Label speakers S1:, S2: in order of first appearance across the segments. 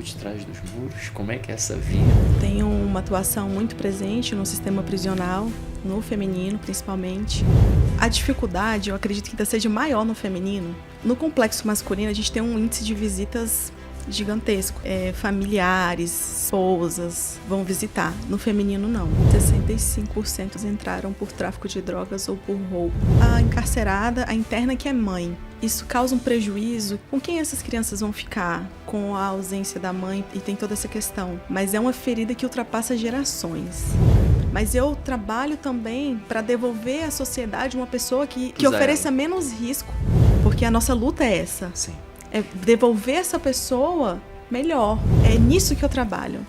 S1: por detrás dos muros? Como é que é essa vida?
S2: Tenho uma atuação muito presente no sistema prisional, no feminino principalmente. A dificuldade, eu acredito que ainda seja maior no feminino. No complexo masculino, a gente tem um índice de visitas gigantesco. Familiares, esposas vão visitar. No feminino, não. 65% entraram por tráfico de drogas ou por roubo. A encarcerada, a interna que é mãe. Isso causa um prejuízo. Com quem essas crianças vão ficar? Com a ausência da mãe, e tem toda essa questão. Mas é uma ferida que ultrapassa gerações. Mas eu trabalho também para devolver à sociedade uma pessoa que ofereça menos risco. Porque a nossa luta é essa.
S1: Sim.
S2: É devolver essa pessoa melhor. É nisso que eu trabalho.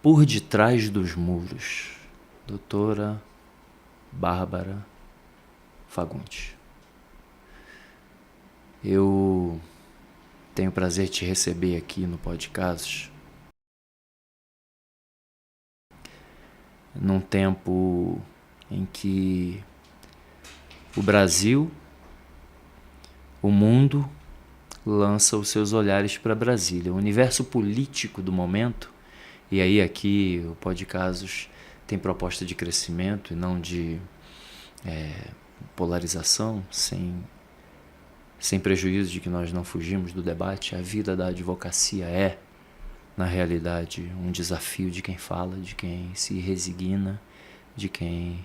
S1: Por detrás dos muros, doutora Bárbara Fagundes. Eu tenho o prazer de te receber aqui no podcast num tempo em que o Brasil, o mundo, lança os seus olhares para Brasília. O universo político do momento, e aí aqui o podcast tem proposta de crescimento e não de polarização, sem prejuízo de que nós não fugimos do debate. A vida da advocacia é, na realidade, um desafio de quem fala, de quem se resigna, de quem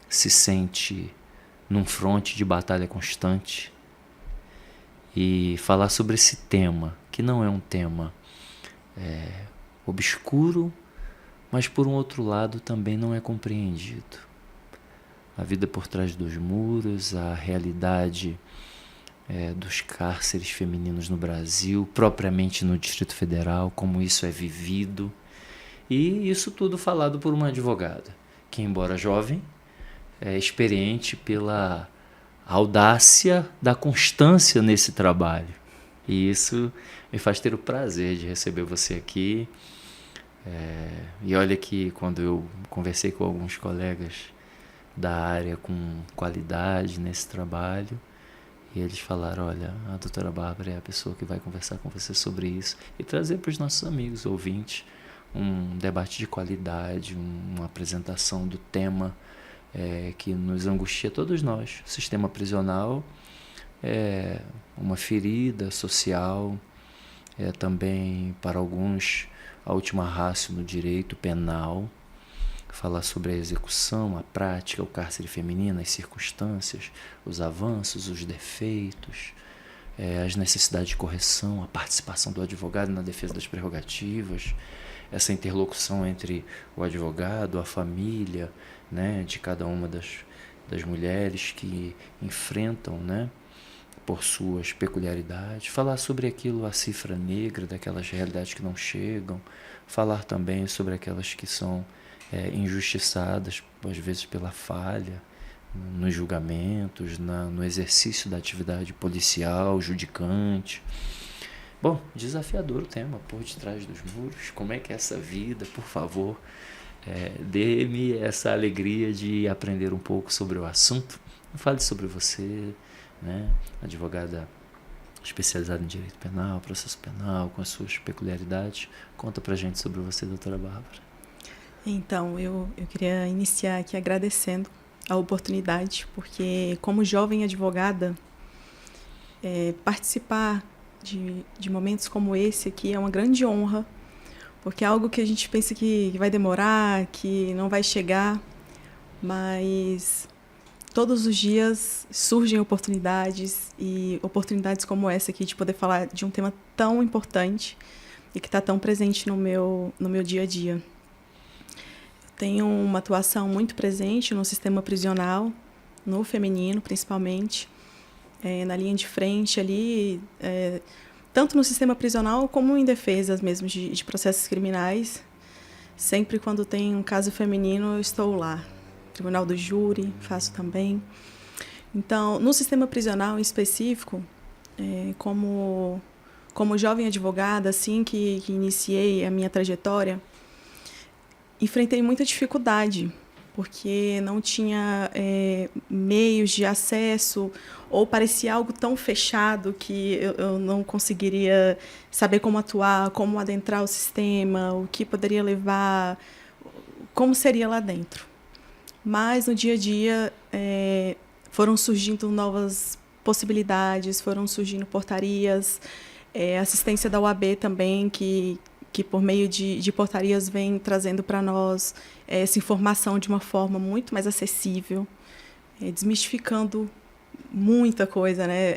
S1: se sente num fronte de batalha constante. E falar sobre esse tema, que não é um tema obscuro, mas por um outro lado também não é compreendido. A vida por trás dos muros, a realidade dos cárceres femininos no Brasil, propriamente no Distrito Federal, como isso é vivido. E isso tudo falado por uma advogada, que embora jovem, é experiente pela audácia da constância nesse trabalho. E isso me faz ter o prazer de receber você aqui. E olha que quando eu conversei com alguns colegas da área com qualidade nesse trabalho, e eles falaram, olha, a doutora Bárbara é a pessoa que vai conversar com você sobre isso e trazer para os nossos amigos ouvintes um debate de qualidade, uma apresentação do tema que nos angustia todos nós. O sistema prisional é uma ferida social, é também para alguns a última ratio no direito penal. Falar sobre a execução, a prática, o cárcere feminino, as circunstâncias, os avanços, os defeitos, as necessidades de correção, a participação do advogado na defesa das prerrogativas, essa interlocução entre o advogado, a família, né, de cada uma das mulheres que enfrentam, né, por suas peculiaridades. Falar sobre aquilo, a cifra negra daquelas realidades que não chegam. Falar também sobre aquelas que são injustiçadas, às vezes pela falha nos julgamentos, no exercício da atividade policial, judicante. Bom, desafiador o tema, por detrás dos muros. Como é que é essa vida? Por favor, dê-me essa alegria de aprender um pouco sobre o assunto. Fale sobre você, né? Advogada especializada em direito penal, processo penal, com as suas peculiaridades. Conta pra gente sobre você, doutora Bárbara.
S2: Então, eu queria iniciar aqui agradecendo a oportunidade, porque como jovem advogada, participar de momentos como esse aqui é uma grande honra, porque é algo que a gente pensa que vai demorar, que não vai chegar, mas todos os dias surgem oportunidades, e oportunidades como essa aqui, de poder falar de um tema tão importante e que está tão presente no meu dia a dia. Tenho uma atuação muito presente no sistema prisional, no feminino principalmente, na linha de frente ali, tanto no sistema prisional como em defesas mesmo de processos criminais. Sempre quando tem um caso feminino, eu estou lá. Tribunal do Júri, faço também. Então, no sistema prisional em específico, como como jovem advogada, assim que iniciei a minha trajetória, enfrentei muita dificuldade, porque não tinha meios de acesso, ou parecia algo tão fechado que eu não conseguiria saber como atuar, como adentrar o sistema, o que poderia levar, como seria lá dentro. Mas, no dia a dia, foram surgindo novas possibilidades, foram surgindo portarias, assistência da UAB também, que por meio de portarias vem trazendo para nós essa informação de uma forma muito mais acessível, desmistificando muita coisa, né?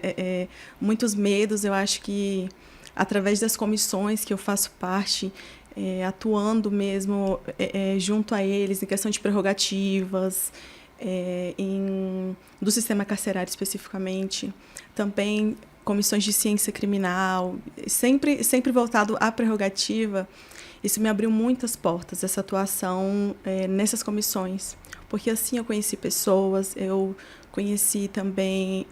S2: Muitos medos. Eu acho que, através das comissões que eu faço parte, atuando mesmo junto a eles, em questão de prerrogativas, do sistema carcerário especificamente, também comissões de ciência criminal, sempre voltado à prerrogativa. Isso me abriu muitas portas, essa atuação nessas comissões, porque assim eu conheci pessoas, eu conheci também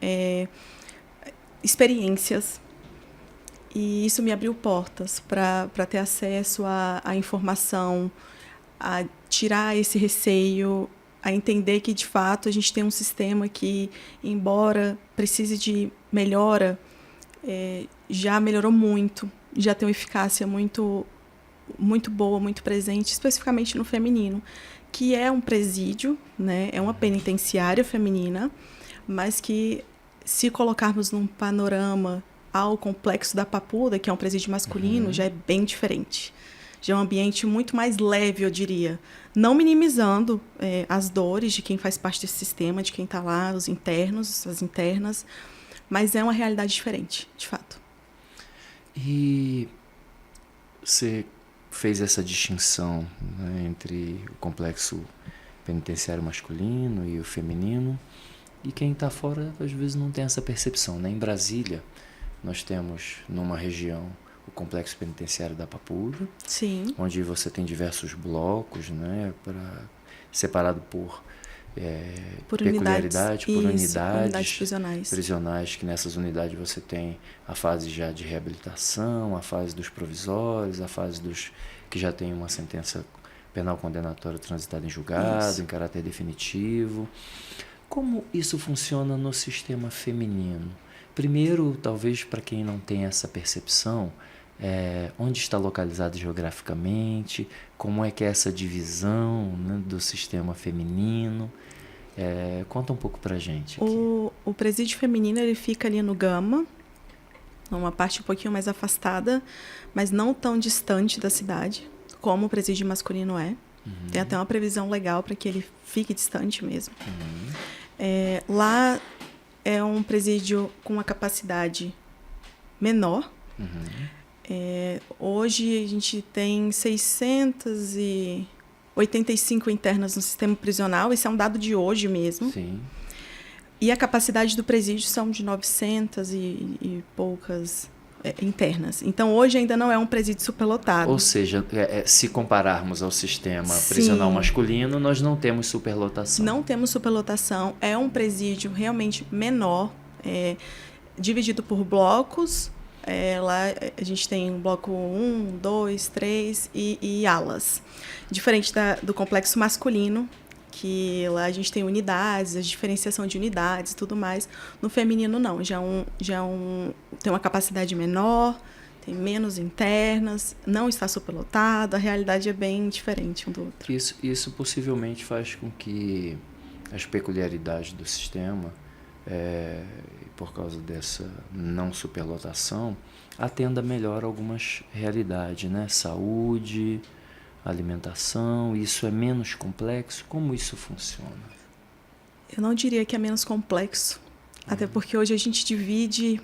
S2: experiências, e isso me abriu portas para ter acesso à informação, a tirar esse receio, a entender que, de fato, a gente tem um sistema que, embora precise de melhora, já melhorou muito, já tem uma eficácia muito, muito boa, muito presente, especificamente no feminino, que é um presídio, né? É uma penitenciária feminina, mas que, se colocarmos num panorama ao complexo da Papuda, que é um presídio masculino, já é bem diferente. Já é um ambiente muito mais leve, eu diria. Não minimizando as dores de quem faz parte desse sistema, de quem está lá, os internos, as internas, mas é uma realidade diferente, de fato.
S1: E você fez essa distinção, né, entre o complexo penitenciário masculino e o feminino, e quem está fora, às vezes, não tem essa percepção, né? Em Brasília, nós temos, numa região, o complexo penitenciário da Papuda,
S2: sim,
S1: onde você tem diversos blocos, né, separado por peculiaridade, por unidades prisionais, que nessas unidades você tem a fase já de reabilitação, a fase dos provisórios, a fase dos que já tem uma sentença penal condenatória transitada em julgado, em caráter definitivo. Como isso funciona no sistema feminino? Primeiro, talvez para quem não tem essa percepção, onde está localizado geograficamente, como é que é essa divisão, né, do sistema feminino. Conta um pouco para a gente aqui.
S2: O presídio feminino, ele fica ali no Gama, numa parte um pouquinho mais afastada, mas não tão distante da cidade, como o presídio masculino é. Tem até uma previsão legal para que ele fique distante mesmo. Lá é um presídio com uma capacidade menor. Hoje a gente tem 685 internas no sistema prisional. Esse é um dado de hoje mesmo.
S1: Sim.
S2: E a capacidade do presídio são de 900 e poucas internas. Então, hoje ainda não é um presídio superlotado.
S1: Ou seja, se compararmos ao sistema prisional masculino, nós não temos superlotação.
S2: Não temos superlotação. É um presídio realmente menor, dividido por blocos. Lá a gente tem um bloco 1, 2, 3 e alas. Diferente do complexo masculino, que lá a gente tem unidades, a diferenciação de unidades e tudo mais. No feminino, não. Tem uma capacidade menor, tem menos internas, não está superlotado, a realidade é bem diferente um do outro.
S1: Isso possivelmente faz com que as peculiaridades do sistema, por causa dessa não superlotação, atenda melhor algumas realidades, né? Saúde, alimentação. Isso é menos complexo? Como isso funciona?
S2: Eu não diria que é menos complexo, até porque hoje a gente divide,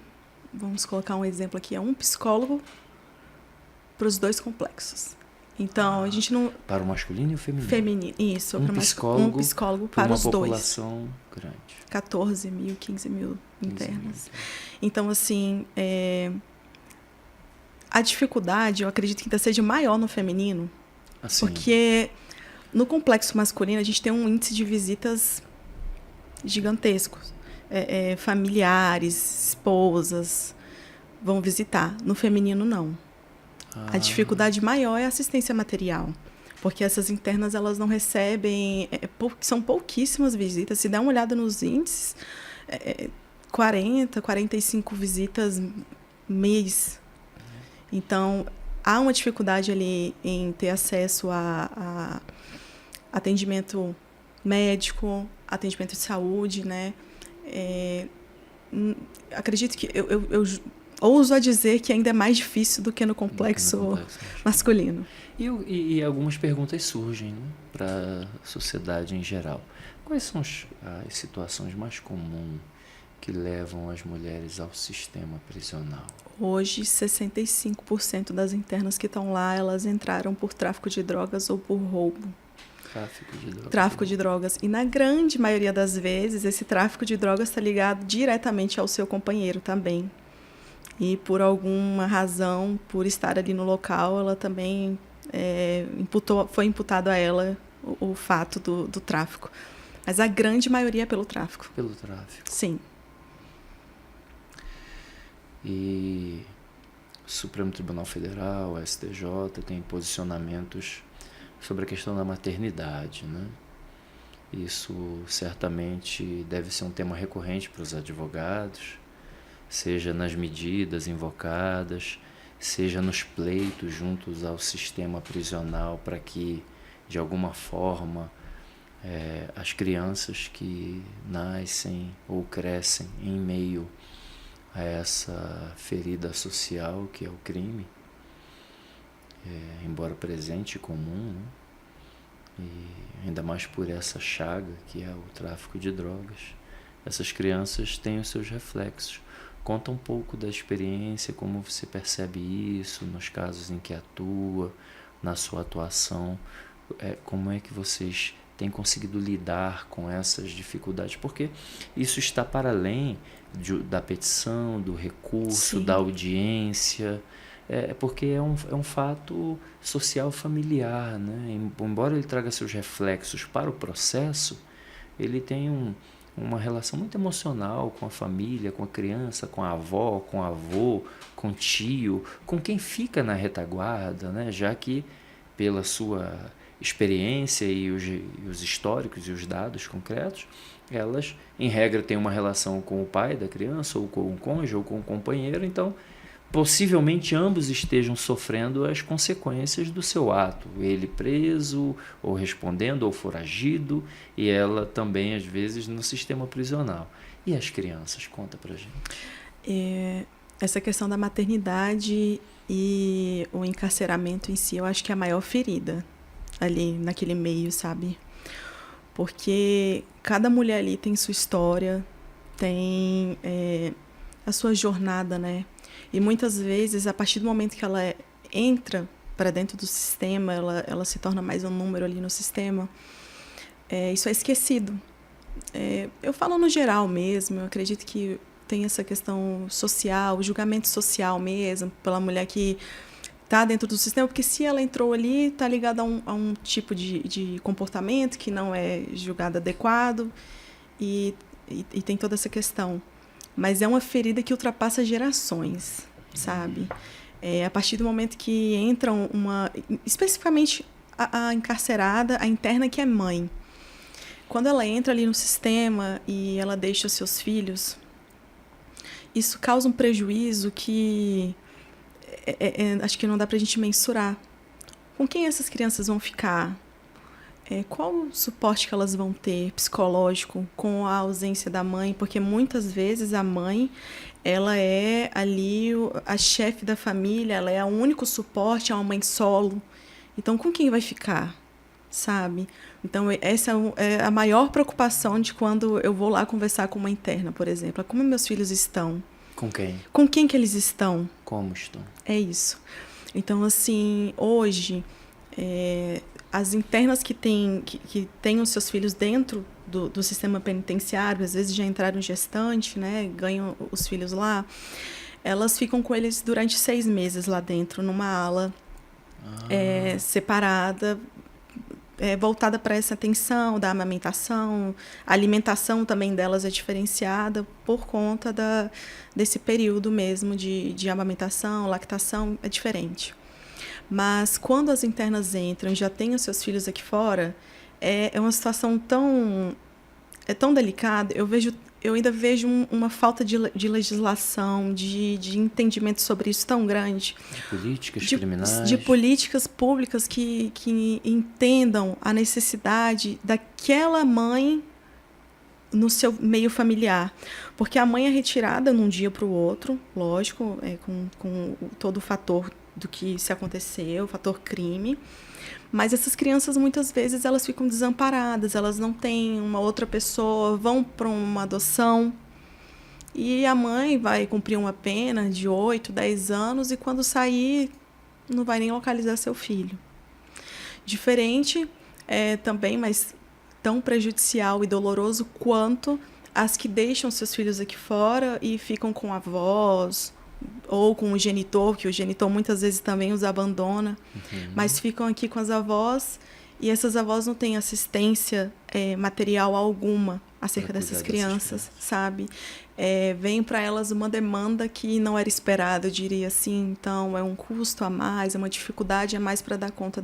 S2: vamos colocar um exemplo aqui, um psicólogo para os dois complexos. Então, a gente não...
S1: Para o masculino e o feminino?
S2: Feminino, isso.
S1: Um
S2: psicólogo para os dois.
S1: Uma população grande.
S2: 14 mil, 15 mil internas. Então, assim, a dificuldade, eu acredito que ainda seja maior no feminino,
S1: assim,
S2: porque no complexo masculino a gente tem um índice de visitas gigantescos. Familiares, esposas, vão visitar. No feminino, não. A dificuldade maior é a assistência material. Porque essas internas, elas não recebem... são pouquíssimas visitas. Se der uma olhada nos índices, 40, 45 visitas mês. Então, há uma dificuldade ali em ter acesso a atendimento médico, atendimento de saúde, né? Acredito que... Eu ouso a dizer que ainda é mais difícil do que no complexo masculino.
S1: E algumas perguntas surgem, né, para a sociedade em geral. Quais são as situações mais comuns que levam as mulheres ao sistema prisional?
S2: Hoje, 65% das internas que estão lá, elas entraram por tráfico de drogas ou por roubo. Tráfico de drogas. E na grande maioria das vezes, esse tráfico de drogas está ligado diretamente ao seu companheiro também. E por alguma razão, por estar ali no local, ela também foi imputado a ela o fato do tráfico. Mas a grande maioria é pelo tráfico.
S1: Pelo tráfico.
S2: Sim.
S1: E o Supremo Tribunal Federal, o STJ, tem posicionamentos sobre a questão da maternidade, né? Isso certamente deve ser um tema recorrente para os advogados, seja nas medidas invocadas, seja nos pleitos juntos ao sistema prisional, para que, de alguma forma, as crianças que nascem ou crescem em meio a essa ferida social que é o crime, embora presente e comum, né? E ainda mais por essa chaga que é o tráfico de drogas, essas crianças têm os seus reflexos. Conta um pouco da experiência, como você percebe isso nos casos em que atua, na sua atuação, como é que vocês têm conseguido lidar com essas dificuldades, porque isso está para além da petição, do recurso, sim, da audiência, porque é um fato social familiar, né? Embora ele traga seus reflexos para o processo, ele tem uma relação muito emocional com a família, com a criança, com a avó, com o avô, com o tio, com quem fica na retaguarda, né? Já que, pela sua experiência e os históricos e os dados concretos, elas, em regra, têm uma relação com o pai da criança, ou com o cônjuge, ou com o companheiro, então, possivelmente ambos estejam sofrendo as consequências do seu ato, ele preso, ou respondendo, ou foragido, e ela também, às vezes, no sistema prisional. E as crianças? Conta pra gente.
S2: Essa questão da maternidade e o encarceramento em si, eu acho que é a maior ferida ali naquele meio, sabe? Porque cada mulher ali tem sua história, tem a sua jornada, né? E muitas vezes, a partir do momento que ela entra para dentro do sistema, ela se torna mais um número ali no sistema, isso é esquecido. Eu falo no geral mesmo, eu acredito que tem essa questão social, o julgamento social mesmo, pela mulher que está dentro do sistema, porque se ela entrou ali, está ligada a um tipo de comportamento que não é julgado adequado, e tem toda essa questão. Mas é uma ferida que ultrapassa gerações, sabe? A partir do momento que entra especificamente a encarcerada, a interna que é mãe. Quando ela entra ali no sistema e ela deixa os seus filhos, isso causa um prejuízo que acho que não dá pra gente mensurar. Com quem essas crianças vão ficar? Qual o suporte que elas vão ter psicológico com a ausência da mãe? Porque muitas vezes a mãe, ela é ali a chefe da família, ela é o único suporte, é uma mãe solo. Então, com quem vai ficar? Sabe? Então, essa é a maior preocupação de quando eu vou lá conversar com uma interna, por exemplo. Como meus filhos estão?
S1: Com quem?
S2: Com quem que eles estão?
S1: Como estão?
S2: É isso. Então, assim, hoje, as internas que têm os seus filhos dentro do sistema penitenciário, às vezes já entraram gestante, né, ganham os filhos lá, elas ficam com eles durante 6 meses lá dentro, numa ala separada, voltada para essa atenção da amamentação. A alimentação também delas é diferenciada por conta desse período mesmo de amamentação, lactação, é diferente. Mas quando as internas entram e já têm os seus filhos aqui fora, é uma situação tão delicada. Eu ainda vejo uma falta de legislação, de entendimento sobre isso tão grande.
S1: De políticas criminais.
S2: De políticas públicas que entendam a necessidade daquela mãe no seu meio familiar. Porque a mãe é retirada de um dia para o outro, lógico, com todo o fator do que se aconteceu, o fator crime. Mas essas crianças, muitas vezes, elas ficam desamparadas, elas não têm uma outra pessoa, vão para uma adoção. E a mãe vai cumprir uma pena de 8, 10 anos e quando sair, não vai nem localizar seu filho. Diferente também, mas tão prejudicial e doloroso quanto as que deixam seus filhos aqui fora e ficam com avós ou com o genitor, que o genitor muitas vezes também os abandona, mas ficam aqui com as avós e essas avós não têm assistência material alguma acerca dessas crianças, sabe? Vem para elas uma demanda que não era esperada, eu diria assim, então é um custo a mais, é uma dificuldade a mais para dar conta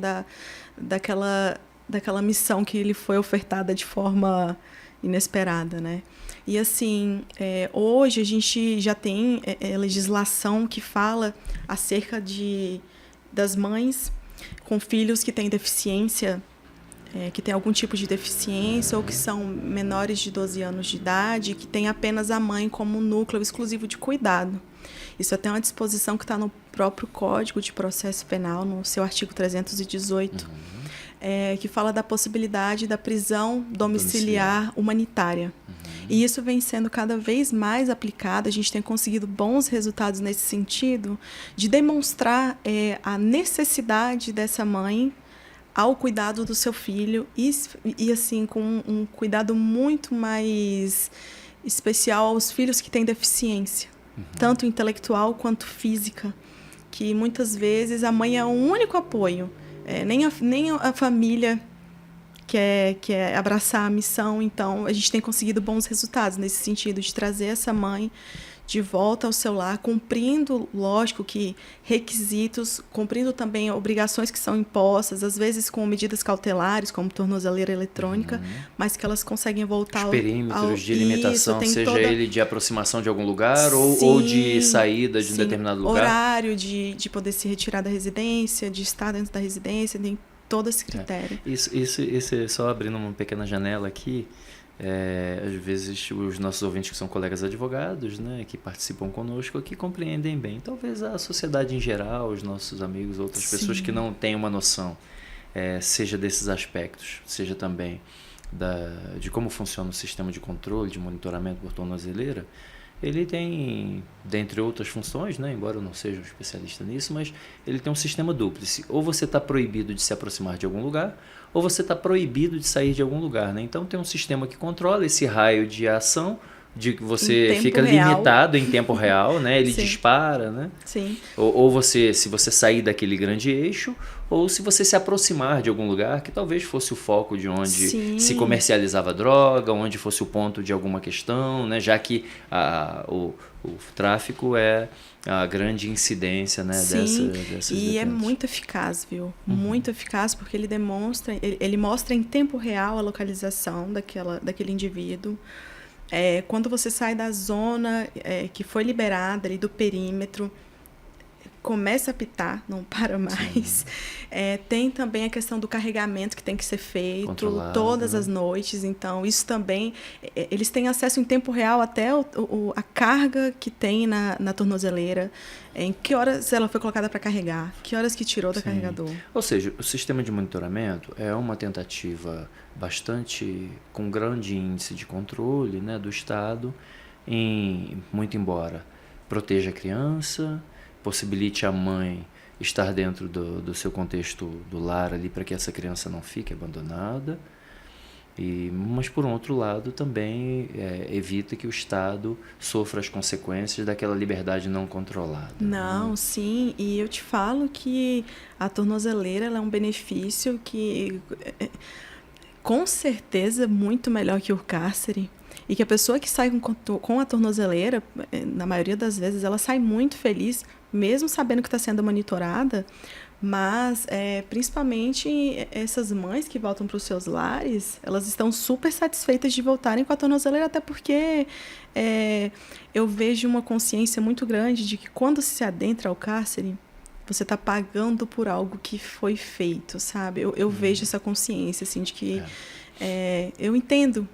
S2: daquela missão que lhe foi ofertada de forma inesperada, né? E assim, hoje a gente já tem legislação que fala acerca das mães com filhos que têm deficiência, que têm algum tipo de deficiência ou que são menores de 12 anos de idade, que tem apenas a mãe como núcleo exclusivo de cuidado. Isso até é uma disposição que está no próprio Código de Processo Penal, no seu artigo 318, que fala da possibilidade da prisão domiciliar humanitária. E isso vem sendo cada vez mais aplicado. A gente tem conseguido bons resultados nesse sentido, de demonstrar a necessidade dessa mãe ao cuidado do seu filho e assim, com um cuidado muito mais especial aos filhos que têm deficiência, tanto intelectual quanto física, que muitas vezes a mãe é o único apoio, nem a família quer abraçar a missão. Então, a gente tem conseguido bons resultados nesse sentido, de trazer essa mãe de volta ao seu lar, cumprindo, lógico, que requisitos, cumprindo também obrigações que são impostas, às vezes com medidas cautelares, como tornozeleira eletrônica, mas que elas conseguem voltar
S1: Os perímetros de limitação, seja ele de aproximação de algum lugar ou de saída de um determinado lugar.
S2: Horário de poder se retirar da residência, de estar dentro da residência, tem todo esse critério.
S1: Isso só abrindo uma pequena janela aqui, às vezes os nossos ouvintes que são colegas advogados, né, que participam conosco aqui, compreendem bem. Talvez a sociedade em geral, os nossos amigos, outras pessoas que não têm uma noção, seja desses aspectos, seja também de como funciona o sistema de controle, de monitoramento por tornozeleira. Ele tem, dentre outras funções, né, embora eu não seja um especialista nisso, mas ele tem um sistema dúplice. Ou você está proibido de se aproximar de algum lugar, ou você está proibido de sair de algum lugar, né? Então tem um sistema que controla esse raio de ação, de que você fica limitado em tempo real, né? Ele dispara, né?
S2: Sim.
S1: Ou você, se você sair daquele grande eixo, ou se você se aproximar de algum lugar que talvez fosse o foco de onde se comercializava droga, onde fosse o ponto de alguma questão, né? Já que o tráfico é a grande incidência, né? Desses
S2: e é muito eficaz, viu? Muito eficaz, porque ele mostra em tempo real a localização daquele indivíduo. Quando você sai da zona que foi liberada ali do perímetro, começa a apitar, não para mais. Tem também a questão do carregamento que tem que ser feito todas as noites. Então, isso também, eles têm acesso em tempo real até a carga que tem na tornozeleira, em que horas ela foi colocada para carregar, que horas que tirou do carregador.
S1: Ou seja, o sistema de monitoramento é uma tentativa com grande índice de controle, né, do Estado, muito embora proteja a criança, possibilite a mãe estar dentro do seu contexto do lar ali para que essa criança não fique abandonada. Mas, por um outro lado, também evita que o Estado sofra as consequências daquela liberdade não controlada.
S2: Não, sim, e eu te falo que a tornozeleira ela é um benefício que com certeza é muito melhor que o cárcere. E que a pessoa que sai com a tornozeleira, na maioria das vezes, ela sai muito feliz, mesmo sabendo que está sendo monitorada. Mas, principalmente, essas mães que voltam para os seus lares, elas estão super satisfeitas de voltarem com a tornozeleira, até porque eu vejo uma consciência muito grande de que quando se adentra ao cárcere, você está pagando por algo que foi feito, sabe? Eu vejo essa consciência, assim, de que eu entendo.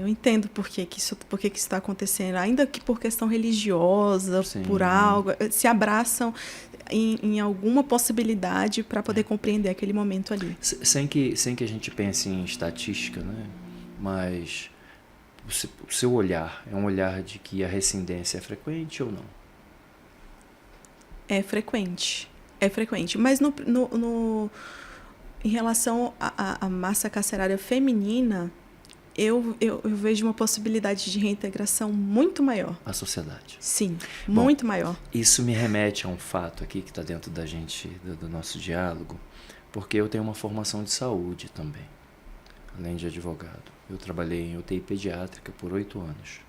S2: Eu entendo por que isso está acontecendo, ainda que por questão religiosa, sim, por algo, se abraçam em alguma possibilidade para poder compreender aquele momento ali.
S1: Sem que a gente pense em estatística, né? Mas o seu olhar é um olhar de que a rescindência é frequente ou não?
S2: É frequente, mas em relação à massa carcerária feminina, eu vejo uma possibilidade de reintegração muito maior.
S1: A sociedade.
S2: Sim, muito maior.
S1: Isso me remete a um fato aqui que está dentro da gente, do nosso diálogo, porque eu tenho uma formação de saúde também, além de advogado. Eu trabalhei em UTI pediátrica por 8 anos.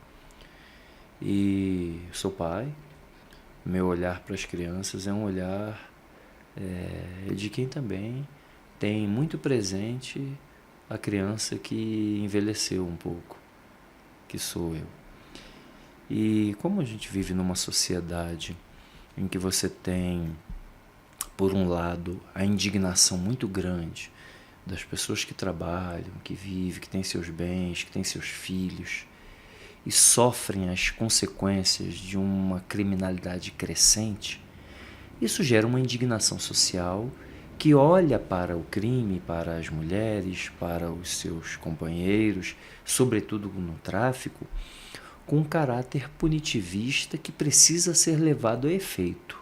S1: E sou pai. Meu olhar para as crianças é um olhar de quem também tem muito presente a criança que envelheceu um pouco, que sou eu. E como a gente vive numa sociedade em que você tem, por um lado, a indignação muito grande das pessoas que trabalham, que vivem, que têm seus bens, que têm seus filhos, e sofrem as consequências de uma criminalidade crescente, isso gera uma indignação social que olha para o crime, para as mulheres, para os seus companheiros, sobretudo no tráfico, com um caráter punitivista que precisa ser levado a efeito.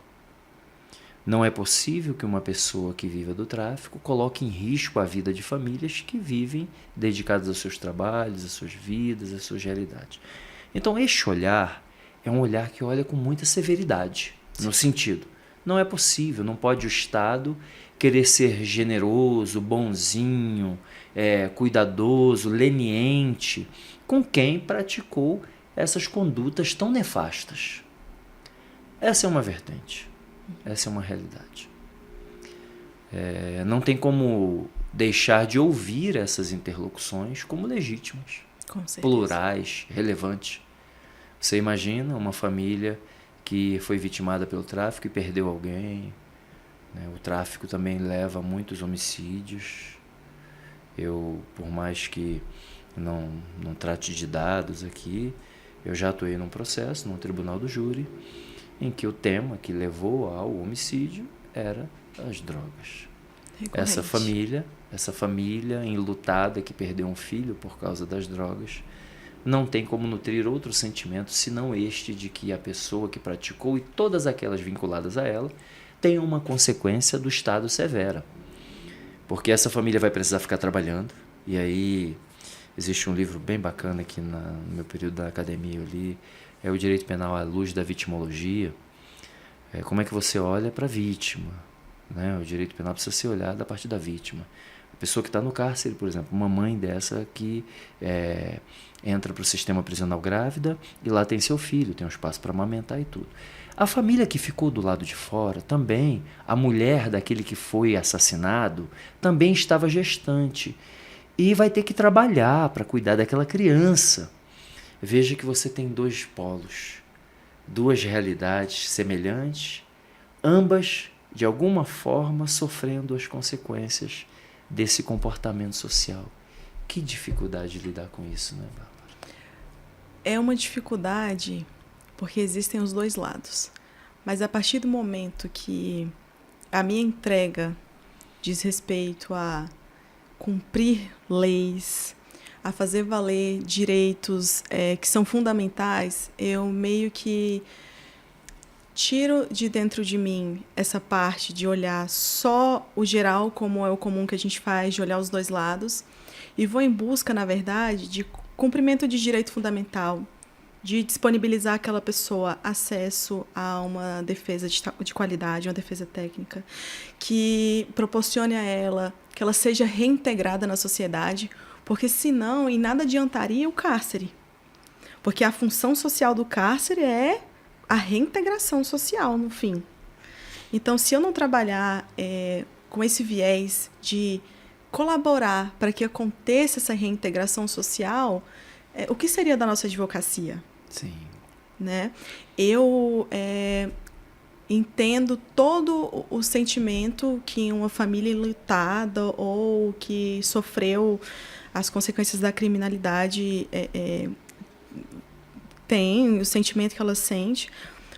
S1: Não é possível que uma pessoa que viva do tráfico coloque em risco a vida de famílias que vivem dedicadas aos seus trabalhos, às suas vidas, às suas realidades. Então, este olhar é um olhar que olha com muita severidade, no sentido, não é possível, não pode o Estado querer ser generoso, bonzinho, cuidadoso, leniente com quem praticou essas condutas tão nefastas. Essa é uma vertente, essa é uma realidade. Não tem como deixar de ouvir essas interlocuções como legítimas, plurais, relevantes. Você imagina uma família que foi vitimada pelo tráfico e perdeu alguém, né? O tráfico também leva a muitos homicídios. Eu, por mais que não trate de dados aqui, eu já atuei num processo, num tribunal do júri, em que o tema que levou ao homicídio era as drogas. Recorrente. Essa família enlutada que perdeu um filho por causa das drogas, não tem como nutrir outro sentimento senão este de que a pessoa que praticou e todas aquelas vinculadas a ela tem uma consequência do Estado severa. Porque essa família vai precisar ficar trabalhando. E aí existe um livro bem bacana que no meu período da academia eu li, é o Direito Penal à Luz da Vitimologia. Como é que você olha para a vítima, né? O direito penal precisa ser olhado a partir da vítima. A pessoa que está no cárcere, por exemplo, uma mãe dessa que entra para o sistema prisional grávida e lá tem seu filho, tem um espaço para amamentar e tudo. A família que ficou do lado de fora também, a mulher daquele que foi assassinado, também estava gestante e vai ter que trabalhar para cuidar daquela criança. Veja que você tem dois polos, duas realidades semelhantes, ambas, de alguma forma, sofrendo as consequências desse comportamento social. Que dificuldade de lidar com isso, né, Bárbara?
S2: É uma dificuldade porque existem os dois lados. Mas a partir do momento que a minha entrega diz respeito a cumprir leis, a fazer valer direitos que são fundamentais, eu meio que tiro de dentro de mim essa parte de olhar só o geral, como é o comum que a gente faz, de olhar os dois lados, e vou em busca, na verdade, de cumprimento de direito fundamental, de disponibilizar àquela pessoa acesso a uma defesa de qualidade, uma defesa técnica, que proporcione a ela que ela seja reintegrada na sociedade, porque senão, em nada adiantaria o cárcere. Porque a função social do cárcere é a reintegração social, no fim. Então, se eu não trabalhar com esse viés de colaborar para que aconteça essa reintegração social, o que seria da nossa advocacia?
S1: Sim.
S2: Né? Eu entendo todo o sentimento que uma família enlutada ou que sofreu as consequências da criminalidade tem, o sentimento que ela sente,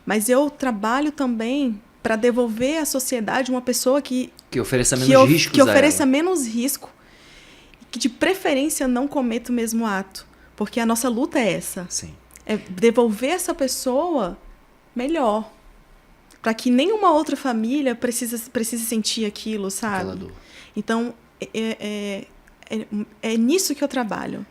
S2: mas eu trabalho também para devolver à sociedade uma pessoa que
S1: ofereça menos riscos
S2: que ofereça menos risco, que de preferência não cometa o mesmo ato, porque a nossa luta é essa.
S1: Sim.
S2: É devolver essa pessoa melhor, para que nenhuma outra família precise sentir aquilo, sabe?
S1: Aquela dor.
S2: Então, é nisso que eu trabalho.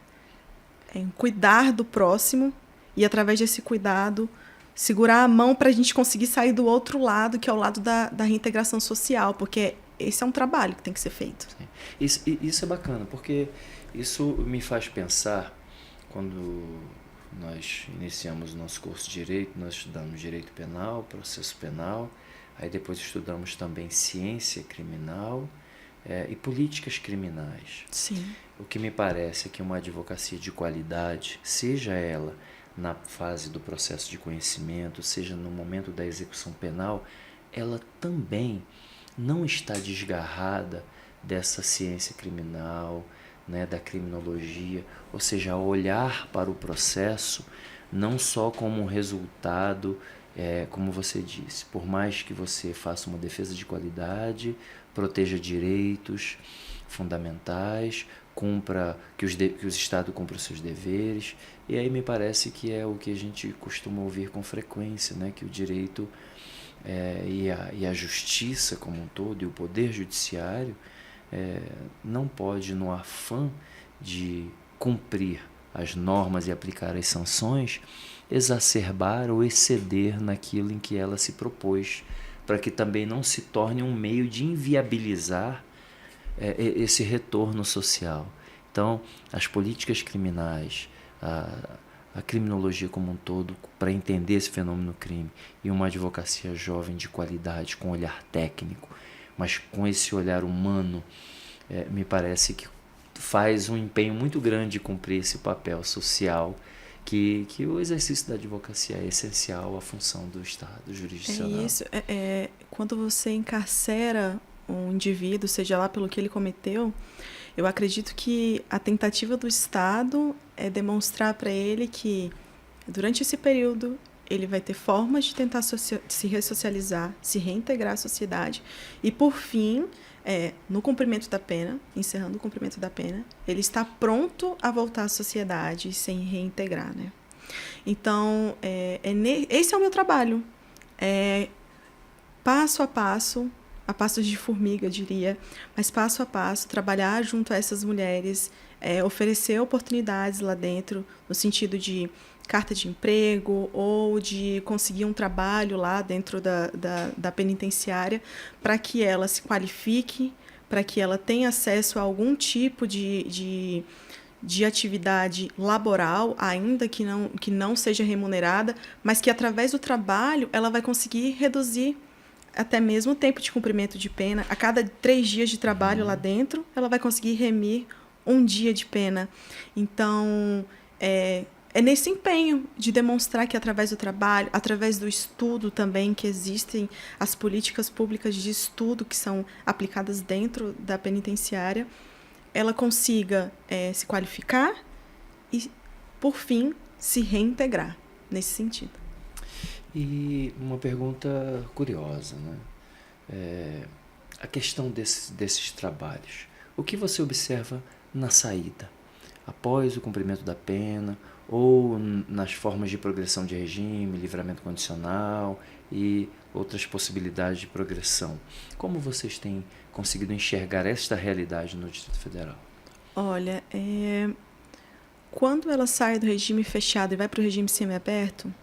S2: É em cuidar do próximo e, através desse cuidado, segurar a mão para a gente conseguir sair do outro lado, que é o lado da reintegração social, porque esse é um trabalho que tem que ser feito.
S1: Isso é bacana, porque isso me faz pensar, quando nós iniciamos o nosso curso de Direito, nós estudamos Direito Penal, Processo Penal, aí depois estudamos também Ciência Criminal e Políticas Criminais.
S2: Sim.
S1: O que me parece é que uma advocacia de qualidade, seja ela na fase do processo de conhecimento, seja no momento da execução penal, ela também não está desgarrada dessa ciência criminal, né, da criminologia, ou seja, olhar para o processo não só como um resultado, como você disse, por mais que você faça uma defesa de qualidade, proteja direitos fundamentais, que o Estado cumpra os seus deveres, e aí me parece que é o que a gente costuma ouvir com frequência, né, que o direito e a justiça como um todo, e o poder judiciário, não pode, no afã de cumprir as normas e aplicar as sanções, exacerbar ou exceder naquilo em que ela se propôs, para que também não se torne um meio de inviabilizar esse retorno social. Então, as políticas criminais, a criminologia como um todo, para entender esse fenômeno crime, e uma advocacia jovem de qualidade, com olhar técnico, mas com esse olhar humano, me parece que faz um empenho muito grande de cumprir esse papel social, que o exercício da advocacia é essencial à função do Estado jurisdicional.
S2: É isso. Quando você encarcera um indivíduo, seja lá pelo que ele cometeu, eu acredito que a tentativa do Estado é demonstrar para ele que, durante esse período, ele vai ter formas de tentar se ressocializar, se reintegrar à sociedade e, por fim, no cumprimento da pena, encerrando o cumprimento da pena, ele está pronto a voltar à sociedade sem reintegrar, né? Então, esse é o meu trabalho. Passo a passos de formiga, eu diria, mas passo a passo, trabalhar junto a essas mulheres, oferecer oportunidades lá dentro, no sentido de carta de emprego ou de conseguir um trabalho lá dentro da penitenciária, para que ela se qualifique, para que ela tenha acesso a algum tipo de atividade laboral, ainda que não seja remunerada, mas que, através do trabalho, ela vai conseguir reduzir até mesmo o tempo de cumprimento de pena. A cada 3 dias de trabalho lá dentro, ela vai conseguir remir 1 dia de pena. Então, é nesse empenho de demonstrar que, através do trabalho, através do estudo também, que existem as políticas públicas de estudo que são aplicadas dentro da penitenciária, ela consiga se qualificar e, por fim, se reintegrar nesse sentido.
S1: E uma pergunta curiosa, né? A questão desses trabalhos. O que você observa na saída? após o cumprimento da pena, ou nas formas de progressão de regime, livramento condicional e outras possibilidades de progressão. Como vocês têm conseguido enxergar esta realidade no Distrito Federal?
S2: Olha, quando ela sai do regime fechado e vai para o regime semiaberto,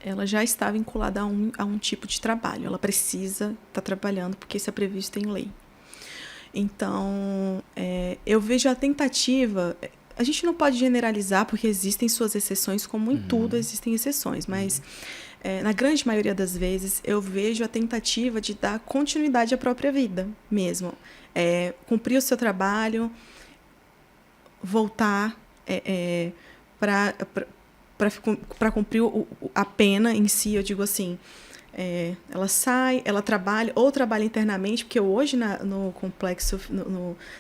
S2: ela já está vinculada a um tipo de trabalho. Ela precisa estar trabalhando porque isso é previsto em lei. Então, eu vejo a tentativa. A gente não pode generalizar porque existem suas exceções, como em tudo existem exceções, mas na grande maioria das vezes eu vejo a tentativa de dar continuidade à própria vida mesmo. Cumprir o seu trabalho, voltar para cumprir a pena em si, eu digo assim. Ela sai, ela trabalha, ou trabalha internamente, porque hoje no complexo,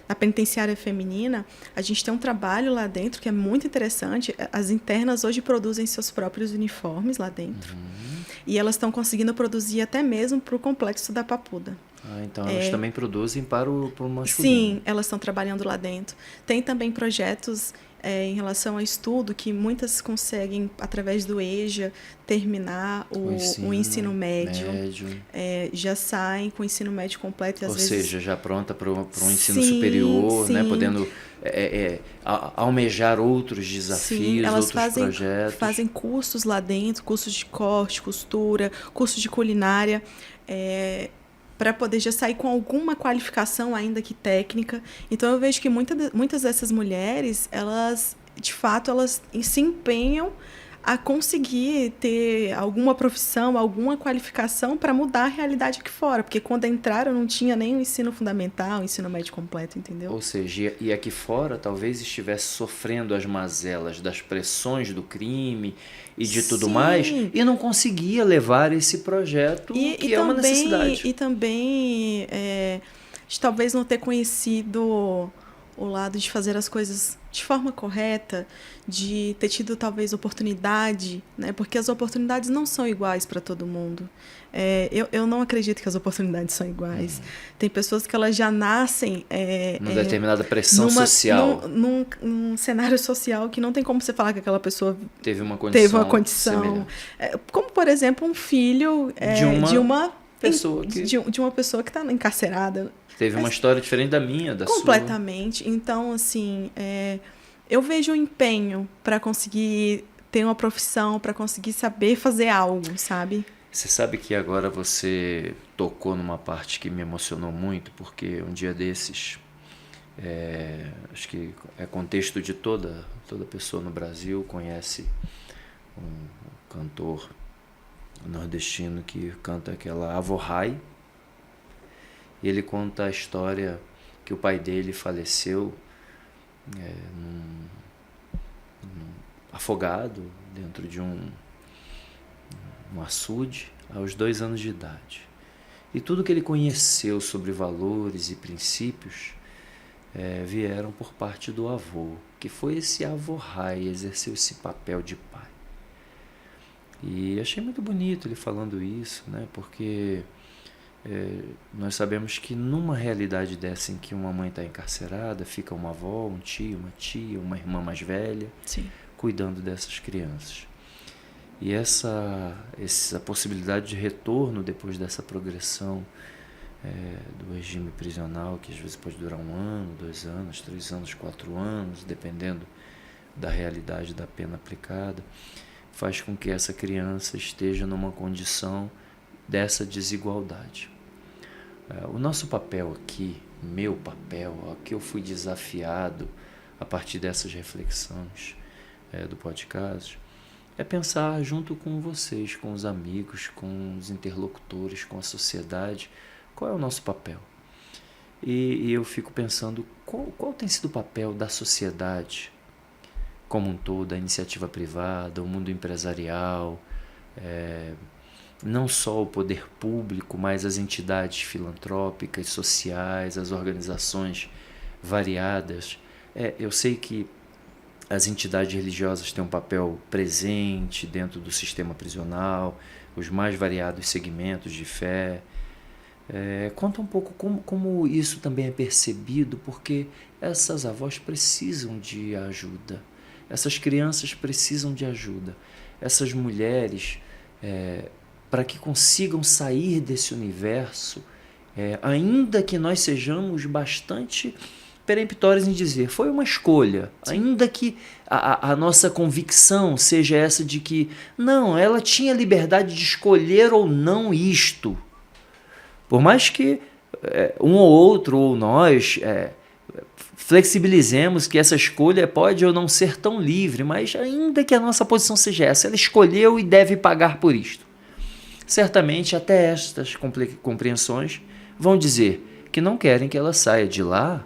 S2: na penitenciária feminina, a gente tem um trabalho lá dentro que é muito interessante. As internas hoje produzem seus próprios uniformes lá dentro. E elas estão conseguindo produzir até mesmo para o complexo da Papuda.
S1: Então elas também produzem para o masculino.
S2: Sim, elas estão trabalhando lá dentro. Tem também projetos em relação ao estudo, que muitas conseguem, através do EJA, terminar o ensino médio. Já saem com o ensino médio completo. E às vezes...
S1: seja, já pronta para um ensino superior, né? Podendo almejar outros desafios,
S2: elas
S1: outros projetos.
S2: Fazem cursos lá dentro, cursos de corte, costura, cursos de culinária, para poder já sair com alguma qualificação, ainda que técnica. Então, eu vejo que muitas dessas mulheres, elas, de fato, elas se empenham a conseguir ter alguma profissão, alguma qualificação para mudar a realidade aqui fora. Porque quando entraram, não tinha nem o ensino fundamental, o ensino médio completo, entendeu?
S1: Ou seja, e aqui fora talvez estivesse sofrendo as mazelas das pressões do crime e de tudo mais, e não conseguia levar esse projeto que é uma necessidade.
S2: E também, de talvez não ter conhecido o lado de fazer as coisas de forma correta, de ter tido talvez oportunidade, né? Porque as oportunidades não são iguais para todo mundo. Eu não acredito que as oportunidades são iguais. Tem pessoas que elas já nascem
S1: numa determinada pressão social.
S2: Num cenário social que não tem como você falar que aquela pessoa
S1: teve uma
S2: condição. Como, por exemplo, um filho de uma pessoa que está encarcerada.
S1: Teve uma história diferente da minha, da
S2: completamente. Sua. Então, assim, eu vejo um empenho para conseguir ter uma profissão, para conseguir saber fazer algo, sabe?
S1: Você sabe que agora você tocou numa parte que me emocionou muito, porque um dia desses, acho que é contexto de toda pessoa no Brasil, conhece um cantor nordestino que canta aquela Avohai. E ele conta a história que o pai dele faleceu afogado dentro de um açude aos 2 anos de idade. E tudo que ele conheceu sobre valores e princípios vieram por parte do avô, que foi esse Avohai, exerceu esse papel de pai. E achei muito bonito ele falando isso, né? Porque nós sabemos que numa realidade dessa em que uma mãe está encarcerada, fica uma avó, um tio, uma tia, uma irmã mais velha,
S2: sim,
S1: cuidando dessas crianças. E essa possibilidade de retorno depois dessa progressão do regime prisional, que às vezes pode durar 1 ano, 2 anos, 3 anos, 4 anos, dependendo da realidade da pena aplicada, faz com que essa criança esteja numa condição dessa desigualdade. O nosso papel aqui, meu papel, o que eu fui desafiado a partir dessas reflexões do podcast, é pensar junto com vocês, com os amigos, com os interlocutores, com a sociedade, qual é o nosso papel. E eu fico pensando qual tem sido o papel da sociedade como um todo, da iniciativa privada, o mundo empresarial, não só o poder público, mas as entidades filantrópicas, sociais, as organizações variadas. Eu sei que as entidades religiosas têm um papel presente dentro do sistema prisional, os mais variados segmentos de fé. Conta um pouco como isso também é percebido, porque essas avós precisam de ajuda, essas crianças precisam de ajuda, essas mulheres, para que consigam sair desse universo, ainda que nós sejamos bastante peremptórios em dizer, foi uma escolha, sim, ainda que a nossa convicção seja essa de que, não, ela tinha liberdade de escolher ou não isto. Por mais que um ou outro, ou nós, flexibilizemos que essa escolha pode ou não ser tão livre, mas ainda que a nossa posição seja essa, ela escolheu e deve pagar por isto. Certamente até estas compreensões vão dizer que não querem que ela saia de lá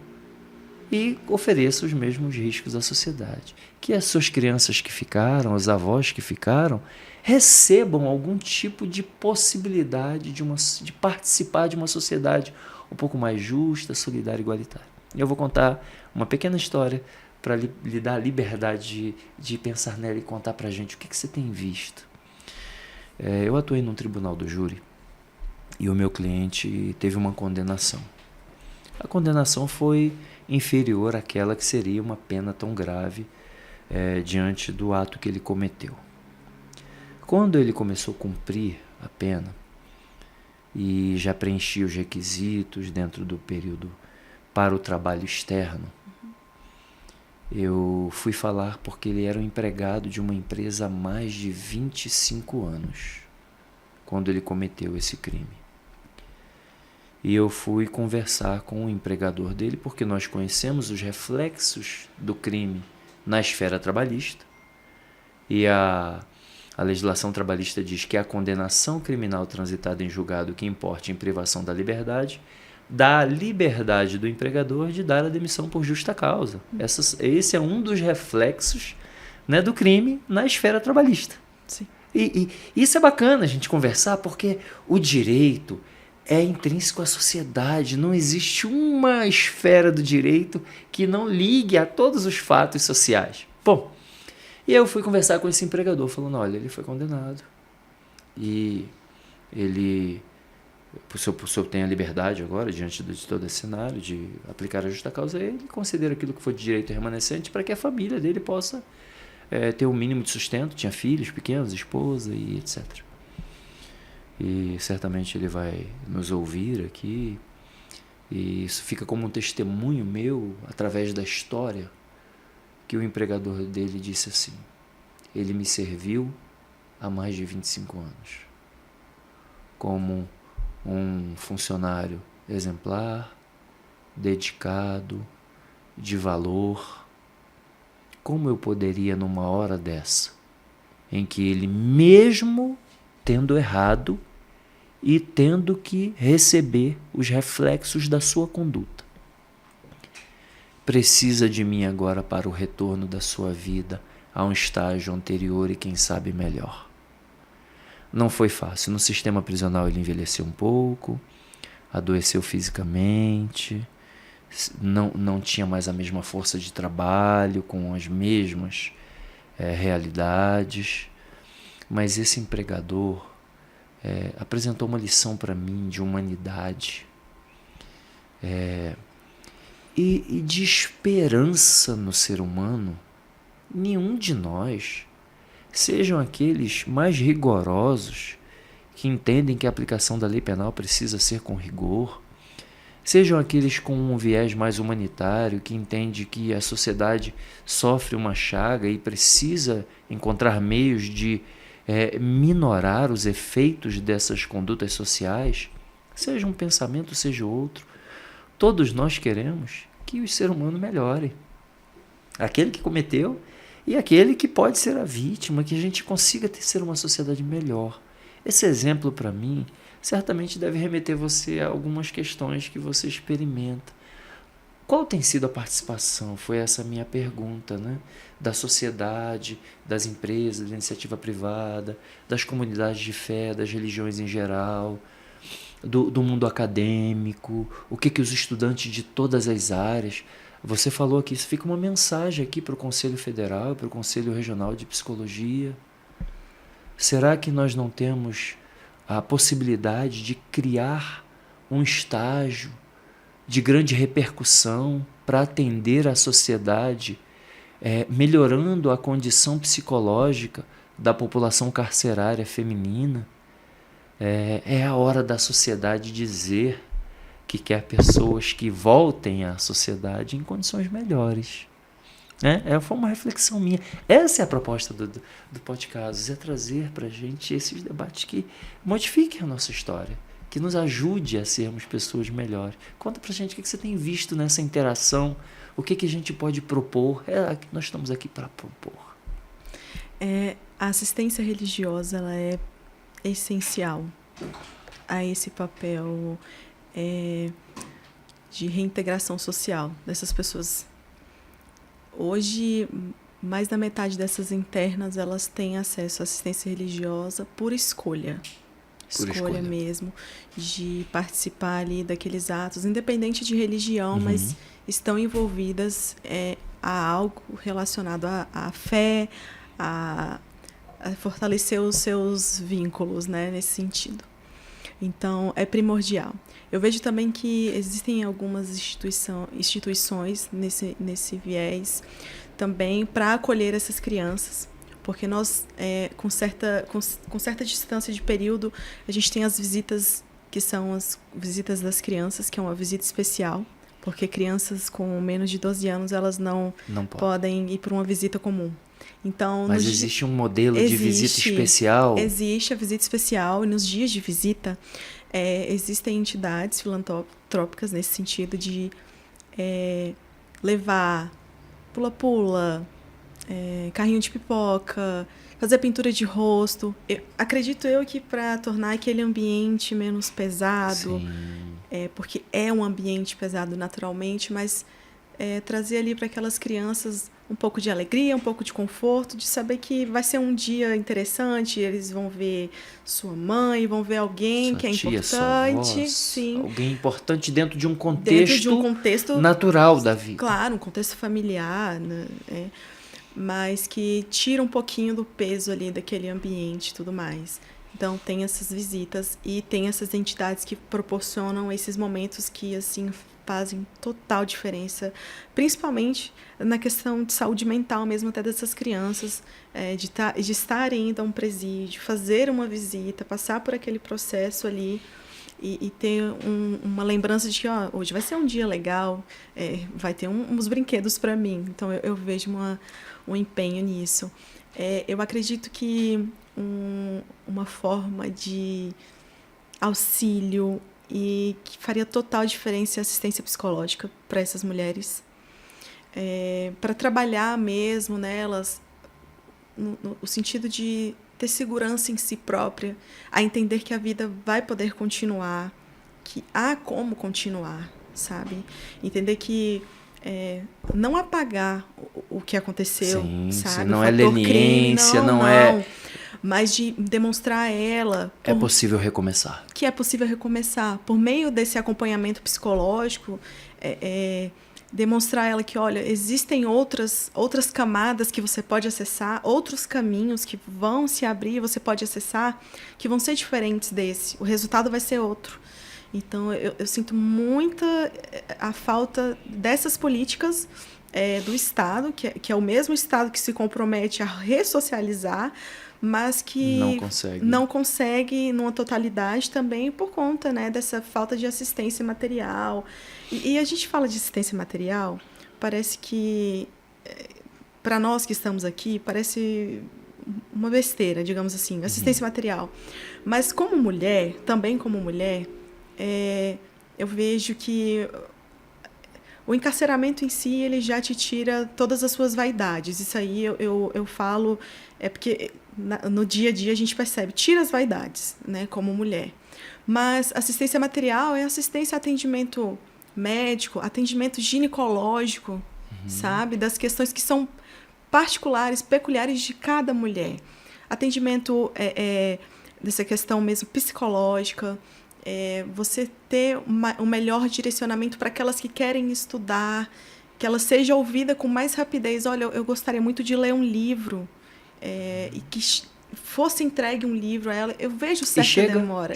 S1: e ofereça os mesmos riscos à sociedade. Que as suas crianças que ficaram, os avós que ficaram, recebam algum tipo de possibilidade de participar de uma sociedade um pouco mais justa, solidária e igualitária. Eu vou contar uma pequena história para lhe dar a liberdade de pensar nela e contar para a gente o que você tem visto. Eu atuei num tribunal do júri e o meu cliente teve uma condenação. A condenação foi inferior àquela que seria uma pena tão grave diante do ato que ele cometeu. Quando ele começou a cumprir a pena e já preenchia os requisitos dentro do período para o trabalho externo, eu fui falar porque ele era um empregado de uma empresa há mais de 25 anos, quando ele cometeu esse crime. E eu fui conversar com o empregador dele, porque nós conhecemos os reflexos do crime na esfera trabalhista. E a legislação trabalhista diz que a condenação criminal transitada em julgado que importe em privação da liberdade dá a liberdade do empregador de dar a demissão por justa causa. Esse é um dos reflexos, né, do crime na esfera trabalhista.
S2: Sim.
S1: E isso é bacana a gente conversar, porque o direito é intrínseco à sociedade. Não existe uma esfera do direito que não ligue a todos os fatos sociais. Bom, e eu fui conversar com esse empregador, falando, olha, ele foi condenado e ele, o senhor tem a liberdade agora, diante de todo esse cenário, de aplicar a justa causa, ele considera aquilo que foi de direito remanescente para que a família dele possa ter um mínimo de sustento. Tinha filhos pequenos, esposa e etc. E certamente ele vai nos ouvir aqui, e isso fica como um testemunho meu, através da história, que o empregador dele disse assim: ele me serviu há mais de 25 anos, como um funcionário exemplar, dedicado, de valor. Como eu poderia, numa hora dessa, em que ele, mesmo tendo errado e tendo que receber os reflexos da sua conduta, precisa de mim agora para o retorno da sua vida a um estágio anterior e quem sabe melhor. Não foi fácil. No sistema prisional ele envelheceu um pouco, adoeceu fisicamente, não tinha mais a mesma força de trabalho, com as mesmas realidades. Mas esse empregador apresentou uma lição para mim de humanidade e de esperança no ser humano. Nenhum de nós, sejam aqueles mais rigorosos, que entendem que a aplicação da lei penal precisa ser com rigor, sejam aqueles com um viés mais humanitário, que entende que a sociedade sofre uma chaga e precisa encontrar meios de minorar os efeitos dessas condutas sociais, seja um pensamento, seja outro, todos nós queremos que o ser humano melhore. Aquele que cometeu e aquele que pode ser a vítima, que a gente consiga ser uma sociedade melhor. Esse exemplo, para mim, certamente deve remeter você a algumas questões que você experimenta. Qual tem sido a participação? Foi essa a minha pergunta, né? Da sociedade, das empresas, da iniciativa privada, das comunidades de fé, das religiões em geral, do mundo acadêmico, o que os estudantes de todas as áreas. Você falou aqui, isso fica uma mensagem aqui para o Conselho Federal, para o Conselho Regional de Psicologia. Será que nós não temos a possibilidade de criar um estágio de grande repercussão para atender a sociedade, melhorando a condição psicológica da população carcerária feminina. É a hora da sociedade dizer que quer pessoas que voltem à sociedade em condições melhores. Foi uma reflexão minha. Essa é a proposta do podcast, é trazer para a gente esses debates que modifiquem a nossa história, que nos ajude a sermos pessoas melhores. Conta para a gente o que você tem visto nessa interação, o que a gente pode propor. Nós estamos aqui para propor.
S2: A assistência religiosa ela é essencial a esse papel de reintegração social dessas pessoas. Hoje, mais da metade dessas internas, elas têm acesso à assistência religiosa por escolha. Escolha mesmo, de participar ali daqueles atos, independente de religião, mas estão envolvidas a algo relacionado à fé, a fortalecer os seus vínculos, né, nesse sentido. Então, é primordial. Eu vejo também que existem algumas instituições nesse viés também para acolher essas crianças, porque nós, com certa distância de período, a gente tem as visitas, que são as visitas das crianças, que é uma visita especial, porque crianças com menos de 12 anos, elas não podem ir para uma visita comum. Então,
S1: mas existe um modelo de visita especial?
S2: Existe a visita especial, e nos dias de visita existem entidades filantrópicas nesse sentido de levar pula-pula, carrinho de pipoca, fazer pintura de rosto. Acredito eu que para tornar aquele ambiente menos pesado, porque é um ambiente pesado naturalmente, mas trazer ali para aquelas crianças um pouco de alegria, um pouco de conforto, de saber que vai ser um dia interessante, eles vão ver sua mãe, vão ver alguém
S1: sua
S2: que é
S1: tia,
S2: importante.
S1: Sua voz,
S2: sim.
S1: Alguém importante dentro de um contexto natural da vida.
S2: Claro, um contexto familiar, né? Mas que tira um pouquinho do peso ali daquele ambiente e tudo mais. Então, tem essas visitas e tem essas entidades que proporcionam esses momentos que, assim, fazem total diferença, principalmente na questão de saúde mental mesmo até dessas crianças, de estarem indo a um presídio, fazer uma visita, passar por aquele processo ali e ter uma lembrança de que hoje vai ser um dia legal, vai ter uns brinquedos para mim. Então, eu vejo um empenho nisso. Eu acredito que uma forma de auxílio e que faria total diferença a assistência psicológica para essas mulheres, para trabalhar mesmo nelas no sentido de ter segurança em si própria, a entender que a vida vai poder continuar, que há como continuar, sabe? Entender que não apagar o que aconteceu, sabe?
S1: Não é leniência, não é...
S2: Mas de demonstrar a ela...
S1: É possível recomeçar.
S2: Que é possível recomeçar. Por meio desse acompanhamento psicológico, demonstrar a ela que, olha, existem outras camadas que você pode acessar, outros caminhos que vão se abrir, você pode acessar, que vão ser diferentes desse. O resultado vai ser outro. Então, eu sinto muita a falta dessas políticas do Estado, que é o mesmo Estado que se compromete a ressocializar, mas que não consegue numa totalidade também por conta, né, dessa falta de assistência material. E a gente fala de assistência material, parece que, para nós que estamos aqui, parece uma besteira, digamos assim, assistência material. Mas como mulher, também como mulher, eu vejo que o encarceramento em si, ele já te tira todas as suas vaidades. Isso aí eu falo, porque no dia a dia a gente percebe, tira as vaidades, né, como mulher. Mas assistência material é assistência a atendimento médico, atendimento ginecológico, sabe? Das questões que são particulares, peculiares de cada mulher. Atendimento dessa questão mesmo psicológica, você ter um melhor direcionamento para aquelas que querem estudar, que ela seja ouvida com mais rapidez. Olha, eu gostaria muito de ler um livro e que fosse entregue um livro a ela, eu vejo certa demora.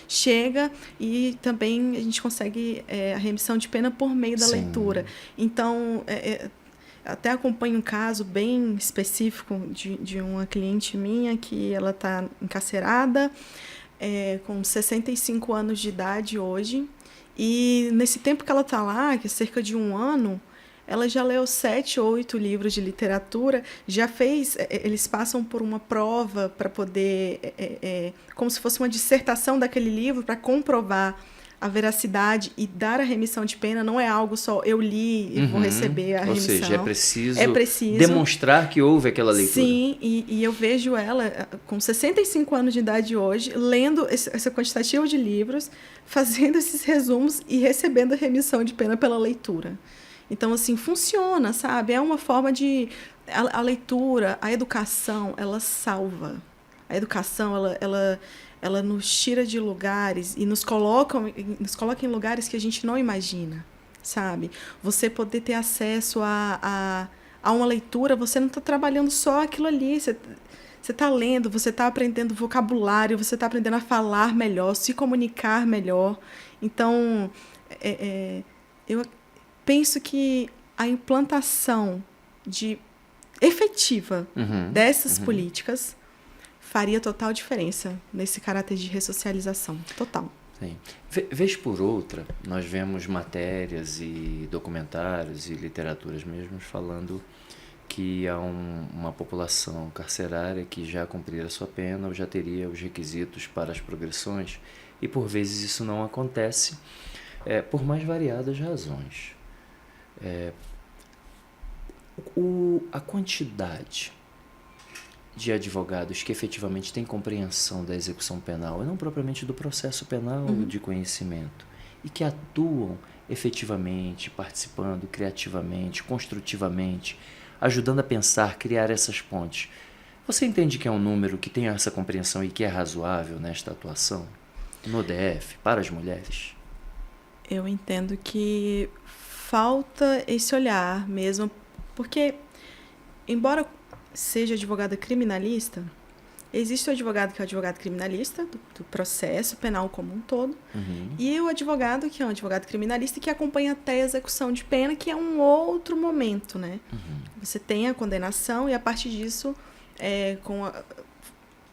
S1: Chega,
S2: e também a gente consegue a remissão de pena por meio da leitura. Então, até acompanho um caso bem específico de uma cliente minha que ela está encarcerada, com 65 anos de idade hoje, e nesse tempo que ela está lá, que é cerca de 1 ano, ela já leu 7 ou 8 livros de literatura, já fez, eles passam por uma prova para poder, como se fosse uma dissertação daquele livro, para comprovar a veracidade e dar a remissão de pena. Não é algo só eu li e vou receber a remissão.
S1: Ou seja, é preciso demonstrar que houve aquela leitura.
S2: Sim, e eu vejo ela com 65 anos de idade hoje, lendo esse quantitativo de livros, fazendo esses resumos e recebendo a remissão de pena pela leitura. Então, assim, funciona, sabe? É uma forma de... A leitura, a educação, ela salva. A educação, ela nos tira de lugares e nos coloca em lugares que a gente não imagina, sabe? Você poder ter acesso a uma leitura, você não está trabalhando só aquilo ali, você está lendo, você está aprendendo vocabulário, você está aprendendo a falar melhor, se comunicar melhor. Então, eu penso que a implantação efetiva dessas políticas faria total diferença nesse caráter de ressocialização. Total.
S1: Sim. Vez por outra, nós vemos matérias e documentários e literaturas mesmo falando que há uma população carcerária que já cumprira a sua pena ou já teria os requisitos para as progressões, e por vezes isso não acontece, por mais variadas razões. A quantidade de advogados que efetivamente têm compreensão da execução penal, e não propriamente do processo penal de conhecimento, e que atuam efetivamente, participando criativamente, construtivamente, ajudando a pensar, criar essas pontes. Você entende que é um número que tem essa compreensão e que é razoável nesta atuação no DF, para as mulheres?
S2: Eu entendo que falta esse olhar mesmo, porque, embora seja advogada criminalista, existe o advogado que é o advogado criminalista do processo penal como um todo, e o advogado que é um advogado criminalista que acompanha até a execução de pena, que é um outro momento, né? Você tem a condenação e a partir disso,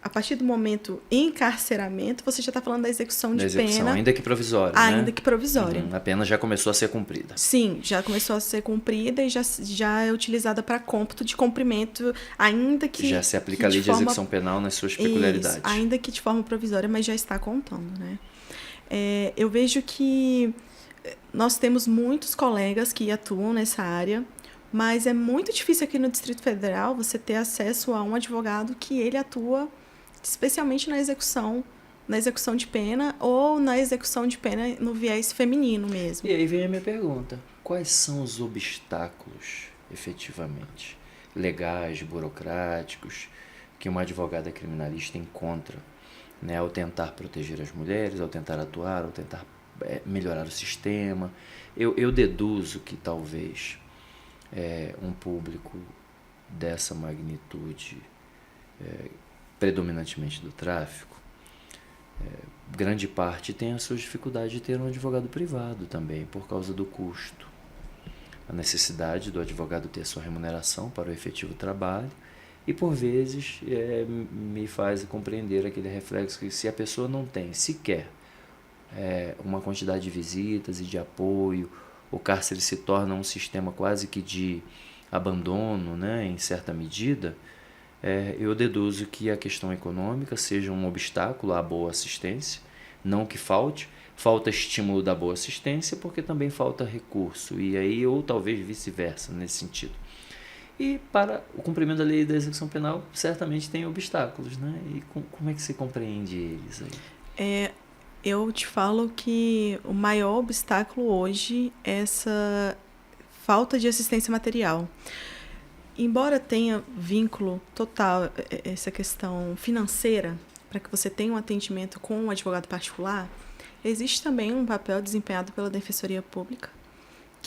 S2: a partir do momento encarceramento, você já está falando da execução de pena.
S1: Ainda que provisória,
S2: ainda que provisória.
S1: A pena já começou a ser cumprida.
S2: Sim, já começou a ser cumprida e já é utilizada para cômputo de cumprimento, ainda que...
S1: Já se aplica a lei de execução penal nas suas peculiaridades.
S2: Isso, ainda que de forma provisória, mas já está contando, né? Eu vejo que nós temos muitos colegas que atuam nessa área, mas é muito difícil aqui no Distrito Federal você ter acesso a um advogado que ele atua especialmente na execução de pena ou na execução de pena no viés feminino mesmo.
S1: E aí vem a minha pergunta: quais são os obstáculos, efetivamente, legais, burocráticos, que uma advogada criminalista encontra, né, ao tentar proteger as mulheres, ao tentar atuar, ao tentar melhorar o sistema? Eu deduzo que talvez um público dessa magnitude, predominantemente do tráfico, grande parte tem as suas dificuldades de ter um advogado privado também, por causa do custo. A necessidade do advogado ter sua remuneração para o efetivo trabalho e, por vezes, me faz compreender aquele reflexo que, se a pessoa não tem sequer uma quantidade de visitas e de apoio, o cárcere se torna um sistema quase que de abandono, né, em certa medida. Eu deduzo que a questão econômica seja um obstáculo à boa assistência, não que falta estímulo da boa assistência, porque também falta recurso, e aí, ou talvez vice-versa, nesse sentido. E para o cumprimento da lei da execução penal, certamente tem obstáculos, né? E como é que você compreende eles aí?
S2: Eu te falo que o maior obstáculo hoje é essa falta de assistência material. Embora tenha vínculo total essa questão financeira, para que você tenha um atendimento com um advogado particular, existe também um papel desempenhado pela Defensoria Pública,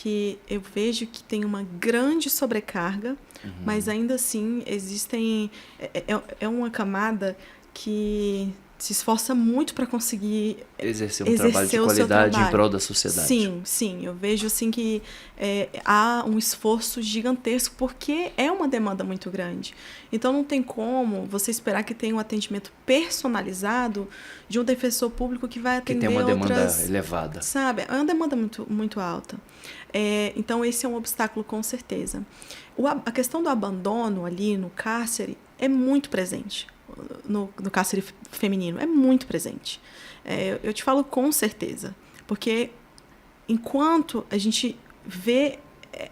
S2: porque eu vejo que tem uma grande sobrecarga, mas ainda assim existem... É uma camada que se esforça muito para conseguir
S1: exercer um trabalho de qualidade em prol da sociedade.
S2: Sim. Eu vejo assim que há um esforço gigantesco porque é uma demanda muito grande. Então não tem como você esperar que tenha um atendimento personalizado de um defensor público que vai atender
S1: que tem uma demanda
S2: outras,
S1: elevada.
S2: Sabe? É uma demanda muito, muito alta. Então esse é um obstáculo com certeza. A questão do abandono ali no cárcere é muito presente. No cárcere feminino, é muito presente. Eu te falo com certeza, porque enquanto a gente vê,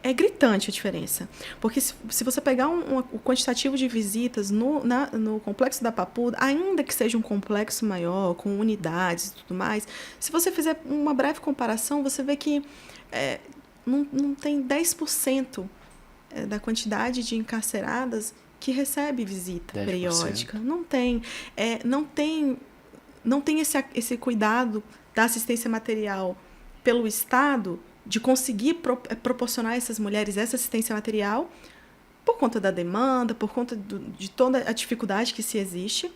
S2: é gritante a diferença. Porque se você pegar o quantitativo de visitas no complexo da Papuda, ainda que seja um complexo maior, com unidades e tudo mais, se você fizer uma breve comparação, você vê que não tem 10% da quantidade de encarceradas que recebe visita 10%. Periódica. Não tem. Não tem esse cuidado da assistência material pelo Estado de conseguir proporcionar a essas mulheres essa assistência material por conta da demanda, por conta de toda a dificuldade que se existe,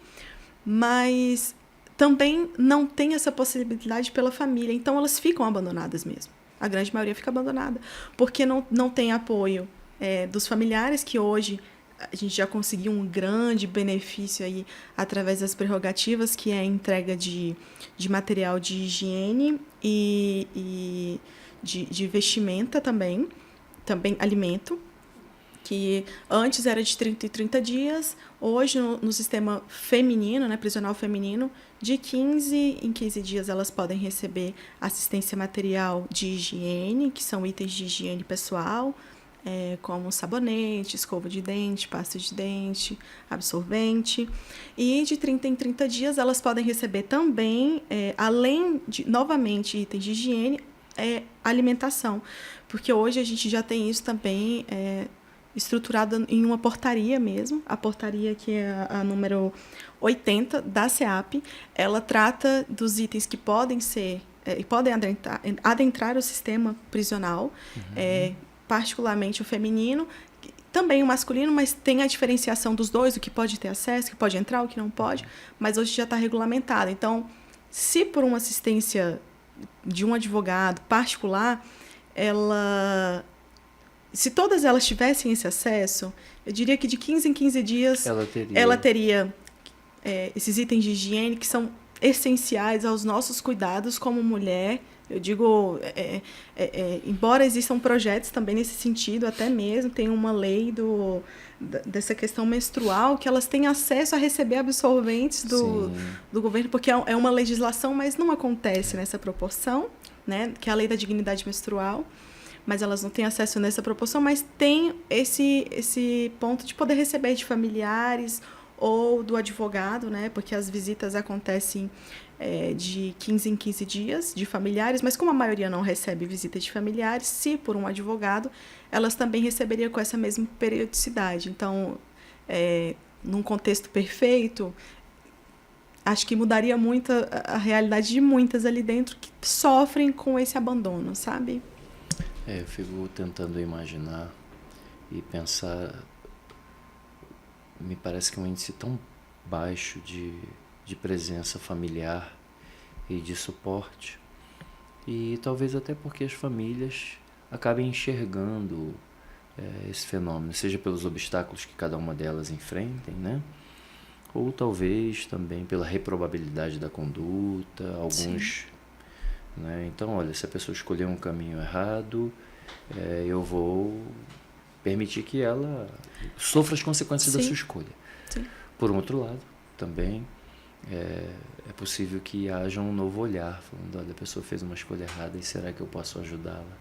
S2: mas também não tem essa possibilidade pela família. Então, elas ficam abandonadas mesmo. A grande maioria fica abandonada, porque não tem apoio dos familiares, que hoje a gente já conseguiu um grande benefício aí através das prerrogativas, que é a entrega de material de higiene e de vestimenta também alimento, que antes era de 30 em 30 dias, hoje no sistema feminino, né, prisional feminino, de 15 em 15 dias elas podem receber assistência material de higiene, que são itens de higiene pessoal, como sabonete, escova de dente, pasta de dente, absorvente. E de 30 em 30 dias elas podem receber também, além de, novamente, itens de higiene, alimentação. Porque hoje a gente já tem isso também estruturado em uma portaria mesmo. A portaria, que é a número 80 da SEAP, ela trata dos itens que podem ser e podem adentrar o sistema prisional, particularmente o feminino, também o masculino, mas tem a diferenciação dos dois, o que pode ter acesso, o que pode entrar, o que não pode, mas hoje já está regulamentado. Então, se por uma assistência de um advogado particular, se todas elas tivessem esse acesso, eu diria que de 15 em 15 dias ela teria esses itens de higiene que são essenciais aos nossos cuidados como mulher. Eu digo, embora existam projetos também nesse sentido, até mesmo tem uma lei dessa questão menstrual, que elas têm acesso a receber absorventes do governo, porque é uma legislação, mas não acontece nessa proporção, né, que é a lei da dignidade menstrual, mas elas não têm acesso nessa proporção, mas tem esse ponto de poder receber de familiares ou do advogado, né, porque as visitas acontecem de 15 em 15 dias de familiares, mas como a maioria não recebe visita de familiares, se por um advogado, elas também receberiam com essa mesma periodicidade. Então, num contexto perfeito, acho que mudaria muito a realidade de muitas ali dentro que sofrem com esse abandono, sabe?
S1: Eu fico tentando imaginar e pensar, me parece que é um índice tão baixo de presença familiar e de suporte, e talvez até porque as famílias acabem enxergando esse fenômeno, seja pelos obstáculos que cada uma delas enfrentem, né? Ou talvez também pela reprobabilidade da conduta, alguns, né? Então, olha, se a pessoa escolher um caminho errado, eu vou permitir que ela sofra as consequências da sua escolha.
S2: Sim.
S1: Por um outro lado, também é possível que haja um novo olhar, falando, olha, a pessoa fez uma escolha errada, e será que eu posso ajudá-la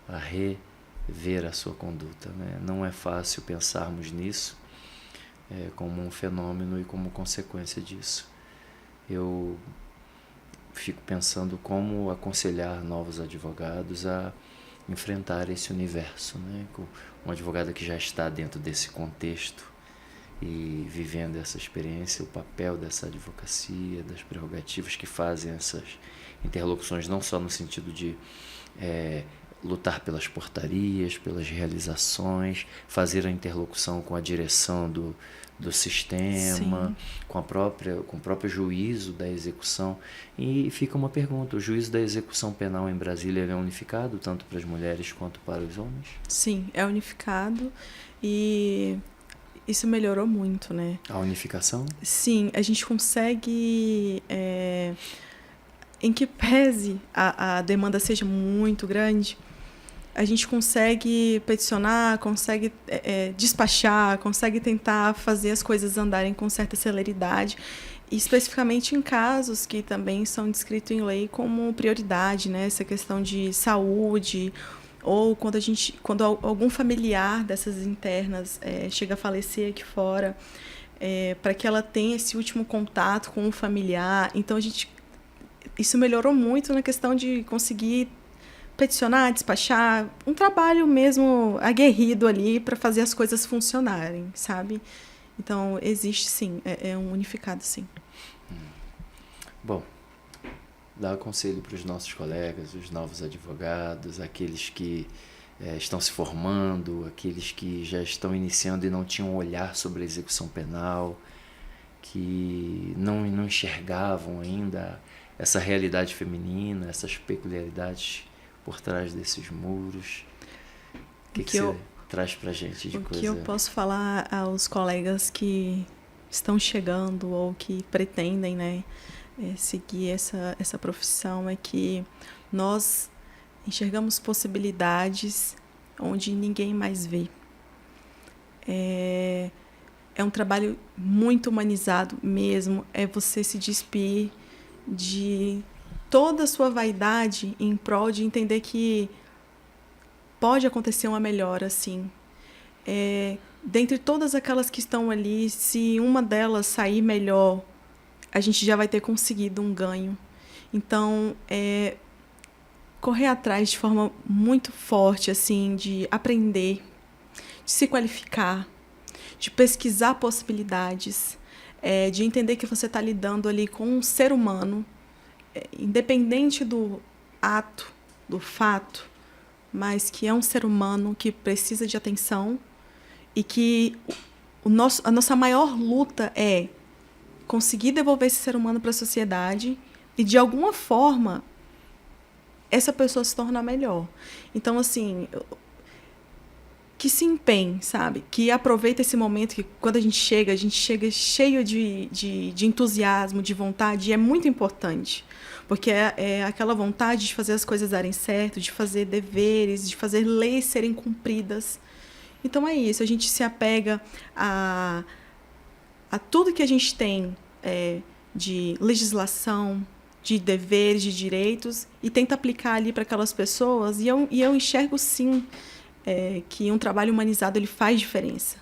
S1: a rever a sua conduta, né? Não é fácil pensarmos nisso como um fenômeno e como consequência disso. Eu fico pensando como aconselhar novos advogados a enfrentar esse universo, né? Um advogado que já está dentro desse contexto e vivendo essa experiência, o papel dessa advocacia, das prerrogativas que fazem essas interlocuções, não só no sentido de lutar pelas portarias, pelas realizações, fazer a interlocução com a direção do sistema, com o próprio juízo da execução. E fica uma pergunta: o juízo da execução penal em Brasília é unificado tanto para as mulheres quanto para os homens?
S2: Sim, é unificado e isso melhorou muito, né?
S1: A unificação?
S2: Sim, a gente consegue, em que pese a demanda seja muito grande, a gente consegue peticionar, consegue despachar, consegue tentar fazer as coisas andarem com certa celeridade, especificamente em casos que também são descritos em lei como prioridade, né? Essa questão de saúde, ou quando algum familiar dessas internas chega a falecer aqui fora, para que ela tenha esse último contato com o familiar. Então, isso melhorou muito na questão de conseguir peticionar, despachar, um trabalho mesmo aguerrido ali para fazer as coisas funcionarem, sabe? Então, existe sim, é um unificado sim.
S1: Bom, dá conselho para os nossos colegas, os novos advogados, aqueles que estão se formando, aqueles que já estão iniciando e não tinham um olhar sobre a execução penal, que não enxergavam ainda essa realidade feminina, essas peculiaridades por trás desses muros. O que você traz pra gente de coisa?
S2: O que eu posso falar aos colegas que estão chegando ou que pretendem, né, seguir essa profissão é que nós enxergamos possibilidades onde ninguém mais vê. É um trabalho muito humanizado mesmo, é você se despir de toda a sua vaidade em prol de entender que pode acontecer uma melhora, sim. Dentre todas aquelas que estão ali, se uma delas sair melhor, a gente já vai ter conseguido um ganho. Então, correr atrás de forma muito forte, assim, de aprender, de se qualificar, de pesquisar possibilidades, de entender que você está lidando ali com um ser humano, independente do ato, do fato, mas que é um ser humano que precisa de atenção e que a nossa maior luta é conseguir devolver esse ser humano para a sociedade e, de alguma forma, essa pessoa se tornar melhor. Então, assim, que se empenhe, sabe? Que aproveite esse momento, que quando a gente chega cheio de entusiasmo, de vontade, e é muito importante. Porque é aquela vontade de fazer as coisas darem certo, de fazer deveres, de fazer leis serem cumpridas. Então é isso, a gente se apega a tudo que a gente tem de legislação, de deveres, de direitos, e tenta aplicar ali para aquelas pessoas. E eu enxergo, sim, que um trabalho humanizado ele faz diferença.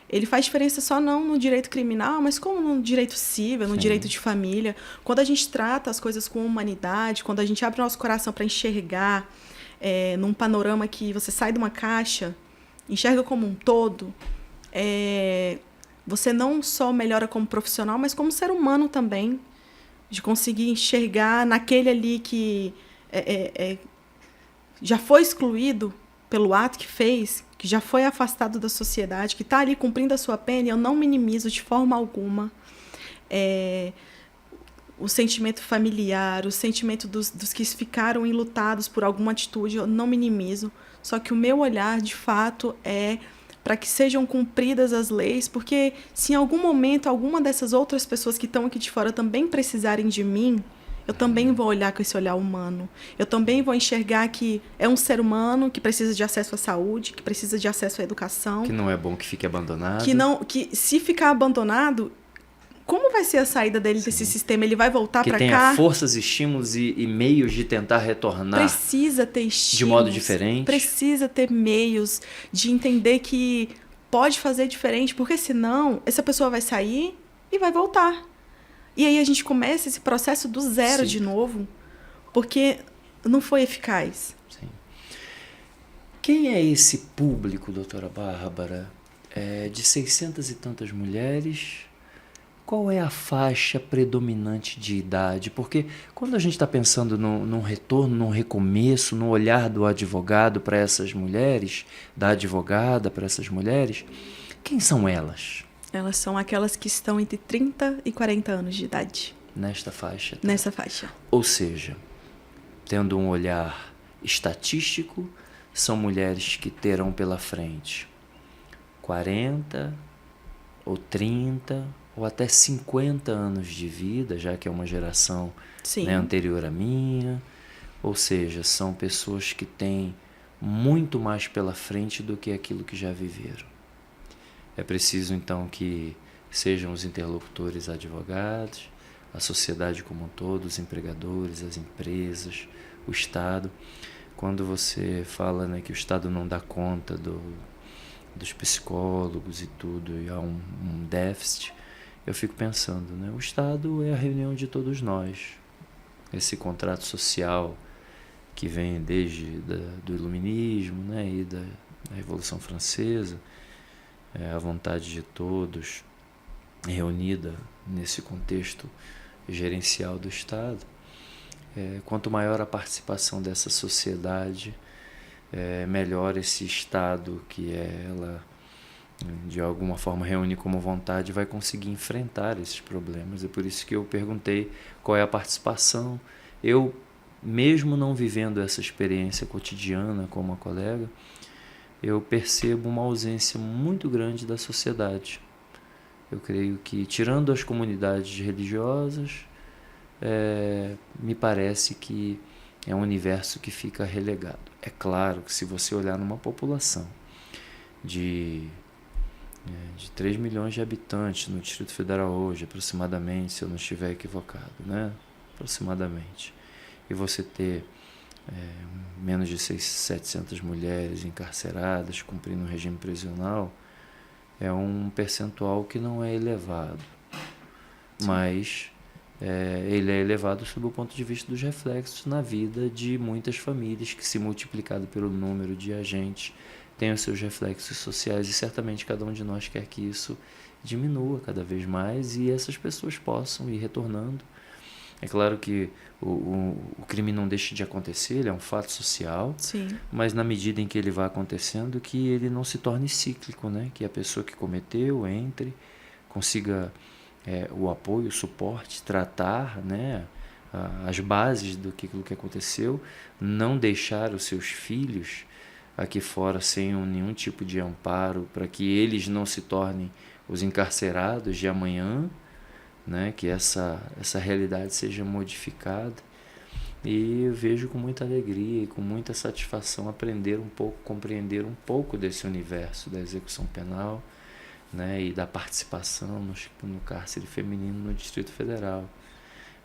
S2: Ele faz diferença só não no direito criminal, mas como no direito civil, no direito de família. Quando a gente trata as coisas com humanidade, quando a gente abre o nosso coração para enxergar num panorama que você sai de uma caixa, enxerga como um todo, você não só melhora como profissional, mas como ser humano também, de conseguir enxergar naquele ali que já foi excluído pelo ato que fez, que já foi afastado da sociedade, que está ali cumprindo a sua pena. E eu não minimizo de forma alguma o sentimento familiar, o sentimento dos que ficaram enlutados por alguma atitude, eu não minimizo. Só que o meu olhar, de fato, é para que sejam cumpridas as leis, porque se em algum momento alguma dessas outras pessoas que estão aqui de fora também precisarem de mim, eu também vou olhar com esse olhar humano. Eu também vou enxergar que é um ser humano que precisa de acesso à saúde, que precisa de acesso à educação. Que
S1: não é bom que fique abandonado.
S2: Que se ficar abandonado, como vai ser a saída dele desse sistema? Ele vai voltar para cá?
S1: Que tenha forças, estímulos e meios de tentar retornar.
S2: Precisa ter estímulos.
S1: De modo diferente.
S2: Precisa ter meios de entender que pode fazer diferente, porque senão essa pessoa vai sair e vai voltar. E aí a gente começa esse processo do zero de novo, porque não foi eficaz.
S1: Sim. Quem é esse público, doutora Bárbara? De 600 e tantas mulheres, qual é a faixa predominante de idade? Porque quando a gente está pensando num retorno, num recomeço, no olhar do advogado para essas mulheres, da advogada para essas mulheres, quem são elas?
S2: Elas são aquelas que estão entre 30 e 40 anos de idade.
S1: Nesta faixa? Tá?
S2: Nessa faixa.
S1: Ou seja, tendo um olhar estatístico, são mulheres que terão pela frente 40 ou 30 ou até 50 anos de vida, já que é uma geração, né, anterior à minha. Ou seja, são pessoas que têm muito mais pela frente do que aquilo que já viveram. É preciso, então, que sejam os interlocutores advogados, a sociedade como um todo, os empregadores, as empresas, o Estado. Quando você fala, né, que o Estado não dá conta dos psicólogos e tudo, e há um déficit, eu fico pensando, né, o Estado é a reunião de todos nós. Esse contrato social que vem desde do Iluminismo, né, e da Revolução Francesa, a vontade de todos reunida nesse contexto gerencial do Estado. Quanto maior a participação dessa sociedade, melhor esse Estado que ela de alguma forma reúne como vontade vai conseguir enfrentar esses problemas. É por isso que eu perguntei qual é a participação. Eu, mesmo não vivendo essa experiência cotidiana como a colega, eu percebo uma ausência muito grande da sociedade. Eu creio que, tirando as comunidades religiosas, me parece que é um universo que fica relegado. É claro que se você olhar numa população de 3 milhões de habitantes no Distrito Federal hoje, aproximadamente, se eu não estiver equivocado, né? Aproximadamente. E você ter menos de 700 mulheres encarceradas, cumprindo um regime prisional, é um percentual que não é elevado. Sim. Mas ele é elevado sob o ponto de vista dos reflexos na vida de muitas famílias, que, se multiplicado pelo número de agentes, tem os seus reflexos sociais, e certamente cada um de nós quer que isso diminua cada vez mais e essas pessoas possam ir retornando. É claro que o crime não deixa de acontecer, ele é um fato social.
S2: Sim.
S1: Mas na medida em que ele vai acontecendo, que ele não se torne cíclico, né? Que a pessoa que cometeu entre, consiga o apoio, o suporte, tratar, né, as bases daquilo que aconteceu, não deixar os seus filhos aqui fora sem nenhum tipo de amparo, para que eles não se tornem os encarcerados de amanhã, né, que essa realidade seja modificada. E eu vejo com muita alegria e com muita satisfação aprender um pouco, compreender um pouco desse universo da execução penal, né, e da participação no cárcere feminino no Distrito Federal.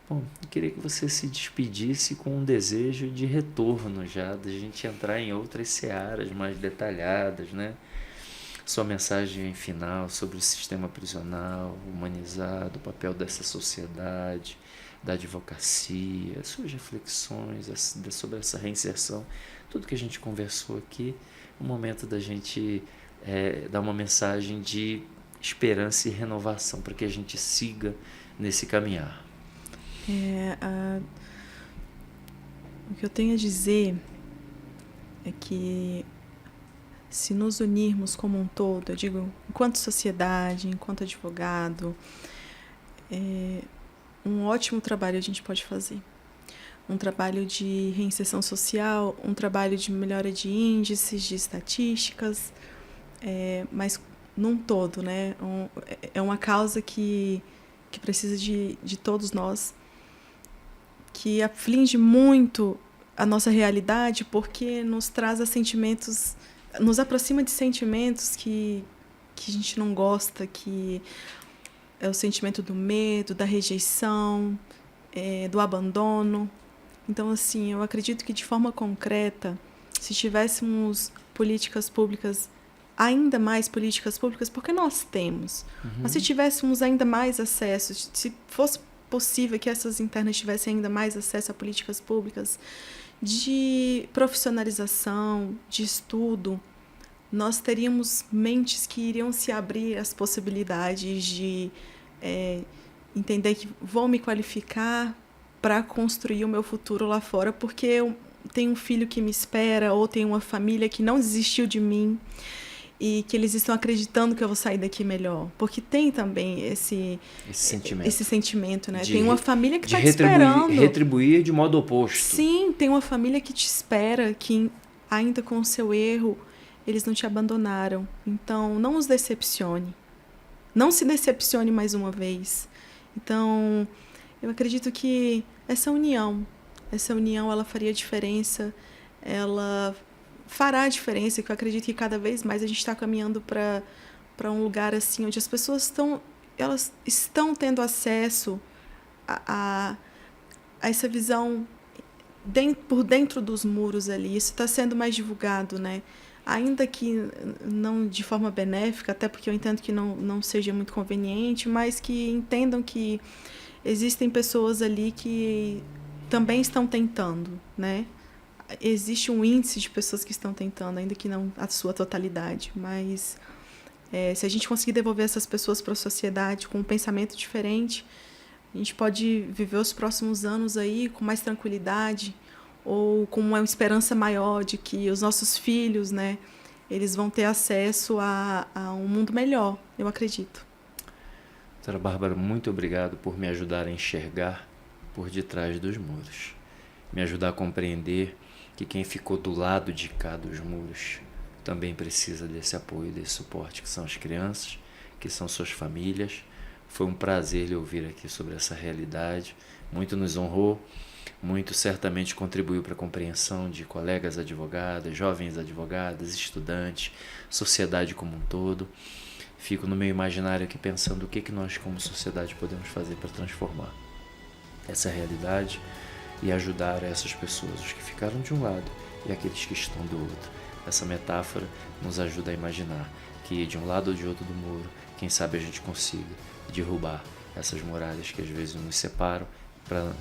S1: Bom, eu queria que você se despedisse com um desejo de retorno já, da gente entrar em outras searas mais detalhadas, né? Sua mensagem final sobre o sistema prisional humanizado, o papel dessa sociedade, da advocacia, suas reflexões sobre essa reinserção, tudo que a gente conversou aqui, o momento da gente dar uma mensagem de esperança e renovação para que a gente siga nesse caminhar.
S2: O que eu tenho a dizer é que, se nos unirmos como um todo, eu digo, enquanto sociedade, enquanto advogado, um ótimo trabalho a gente pode fazer. Um trabalho de reinserção social, um trabalho de melhora de índices, de estatísticas, mas num todo, né? É uma causa que precisa de todos nós, que aflige muito a nossa realidade, porque nos traz a sentimentos, nos aproxima de sentimentos que a gente não gosta, que é o sentimento do medo, da rejeição, do abandono. Então, assim, eu acredito que, de forma concreta, se tivéssemos políticas públicas, ainda mais políticas públicas, porque nós temos, mas se tivéssemos ainda mais acesso, se fosse possível que essas internas tivessem ainda mais acesso a políticas públicas de profissionalização, de estudo, nós teríamos mentes que iriam se abrir às possibilidades de entender que vou me qualificar para construir o meu futuro lá fora, porque eu tenho um filho que me espera, ou tenho uma família que não desistiu de mim e que eles estão acreditando que eu vou sair daqui melhor. Porque tem também esse sentimento, né? Tem uma família que está te esperando.
S1: Retribuir de modo oposto.
S2: Sim, tem uma família que te espera, que ainda com o seu erro, eles não te abandonaram. Então, não os decepcione. Não se decepcione mais uma vez. Então, eu acredito que essa união, ela faria diferença, ela fará a diferença, que eu acredito que cada vez mais a gente está caminhando para um lugar assim, onde as pessoas estão tendo acesso a essa visão por dentro dos muros ali. Isso está sendo mais divulgado, né? Ainda que não de forma benéfica, até porque eu entendo que não seja muito conveniente, mas que entendam que existem pessoas ali que também estão tentando, né? Existe um índice de pessoas que estão tentando, ainda que não a sua totalidade, mas se a gente conseguir devolver essas pessoas para a sociedade com um pensamento diferente, a gente pode viver os próximos anos aí com mais tranquilidade, ou com uma esperança maior de que os nossos filhos, né, eles vão ter acesso a um mundo melhor, eu acredito.
S1: Doutora Bárbara, muito obrigado por me ajudar a enxergar por detrás dos muros. Me ajudar a compreender que quem ficou do lado de cá dos muros também precisa desse apoio, desse suporte, que são as crianças, que são suas famílias. Foi um prazer lhe ouvir aqui sobre essa realidade. Muito nos honrou, muito certamente contribuiu para a compreensão de colegas advogadas, jovens advogadas, estudantes, sociedade como um todo. Fico no meu imaginário aqui pensando o que nós como sociedade podemos fazer para transformar essa realidade e ajudar essas pessoas, os que ficaram de um lado e aqueles que estão do outro. Essa metáfora nos ajuda a imaginar que de um lado ou de outro do muro, quem sabe a gente consiga derrubar essas muralhas que às vezes nos separam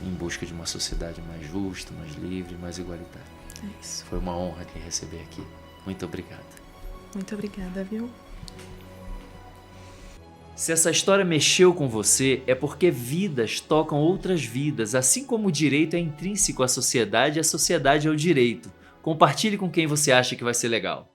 S1: em busca de uma sociedade mais justa, mais livre, mais igualitária.
S2: É isso.
S1: Foi uma honra te receber aqui. Muito obrigado.
S2: Muito obrigada, viu?
S1: Se essa história mexeu com você, é porque vidas tocam outras vidas, assim como o direito é intrínseco à sociedade, a sociedade é o direito. Compartilhe com quem você acha que vai ser legal.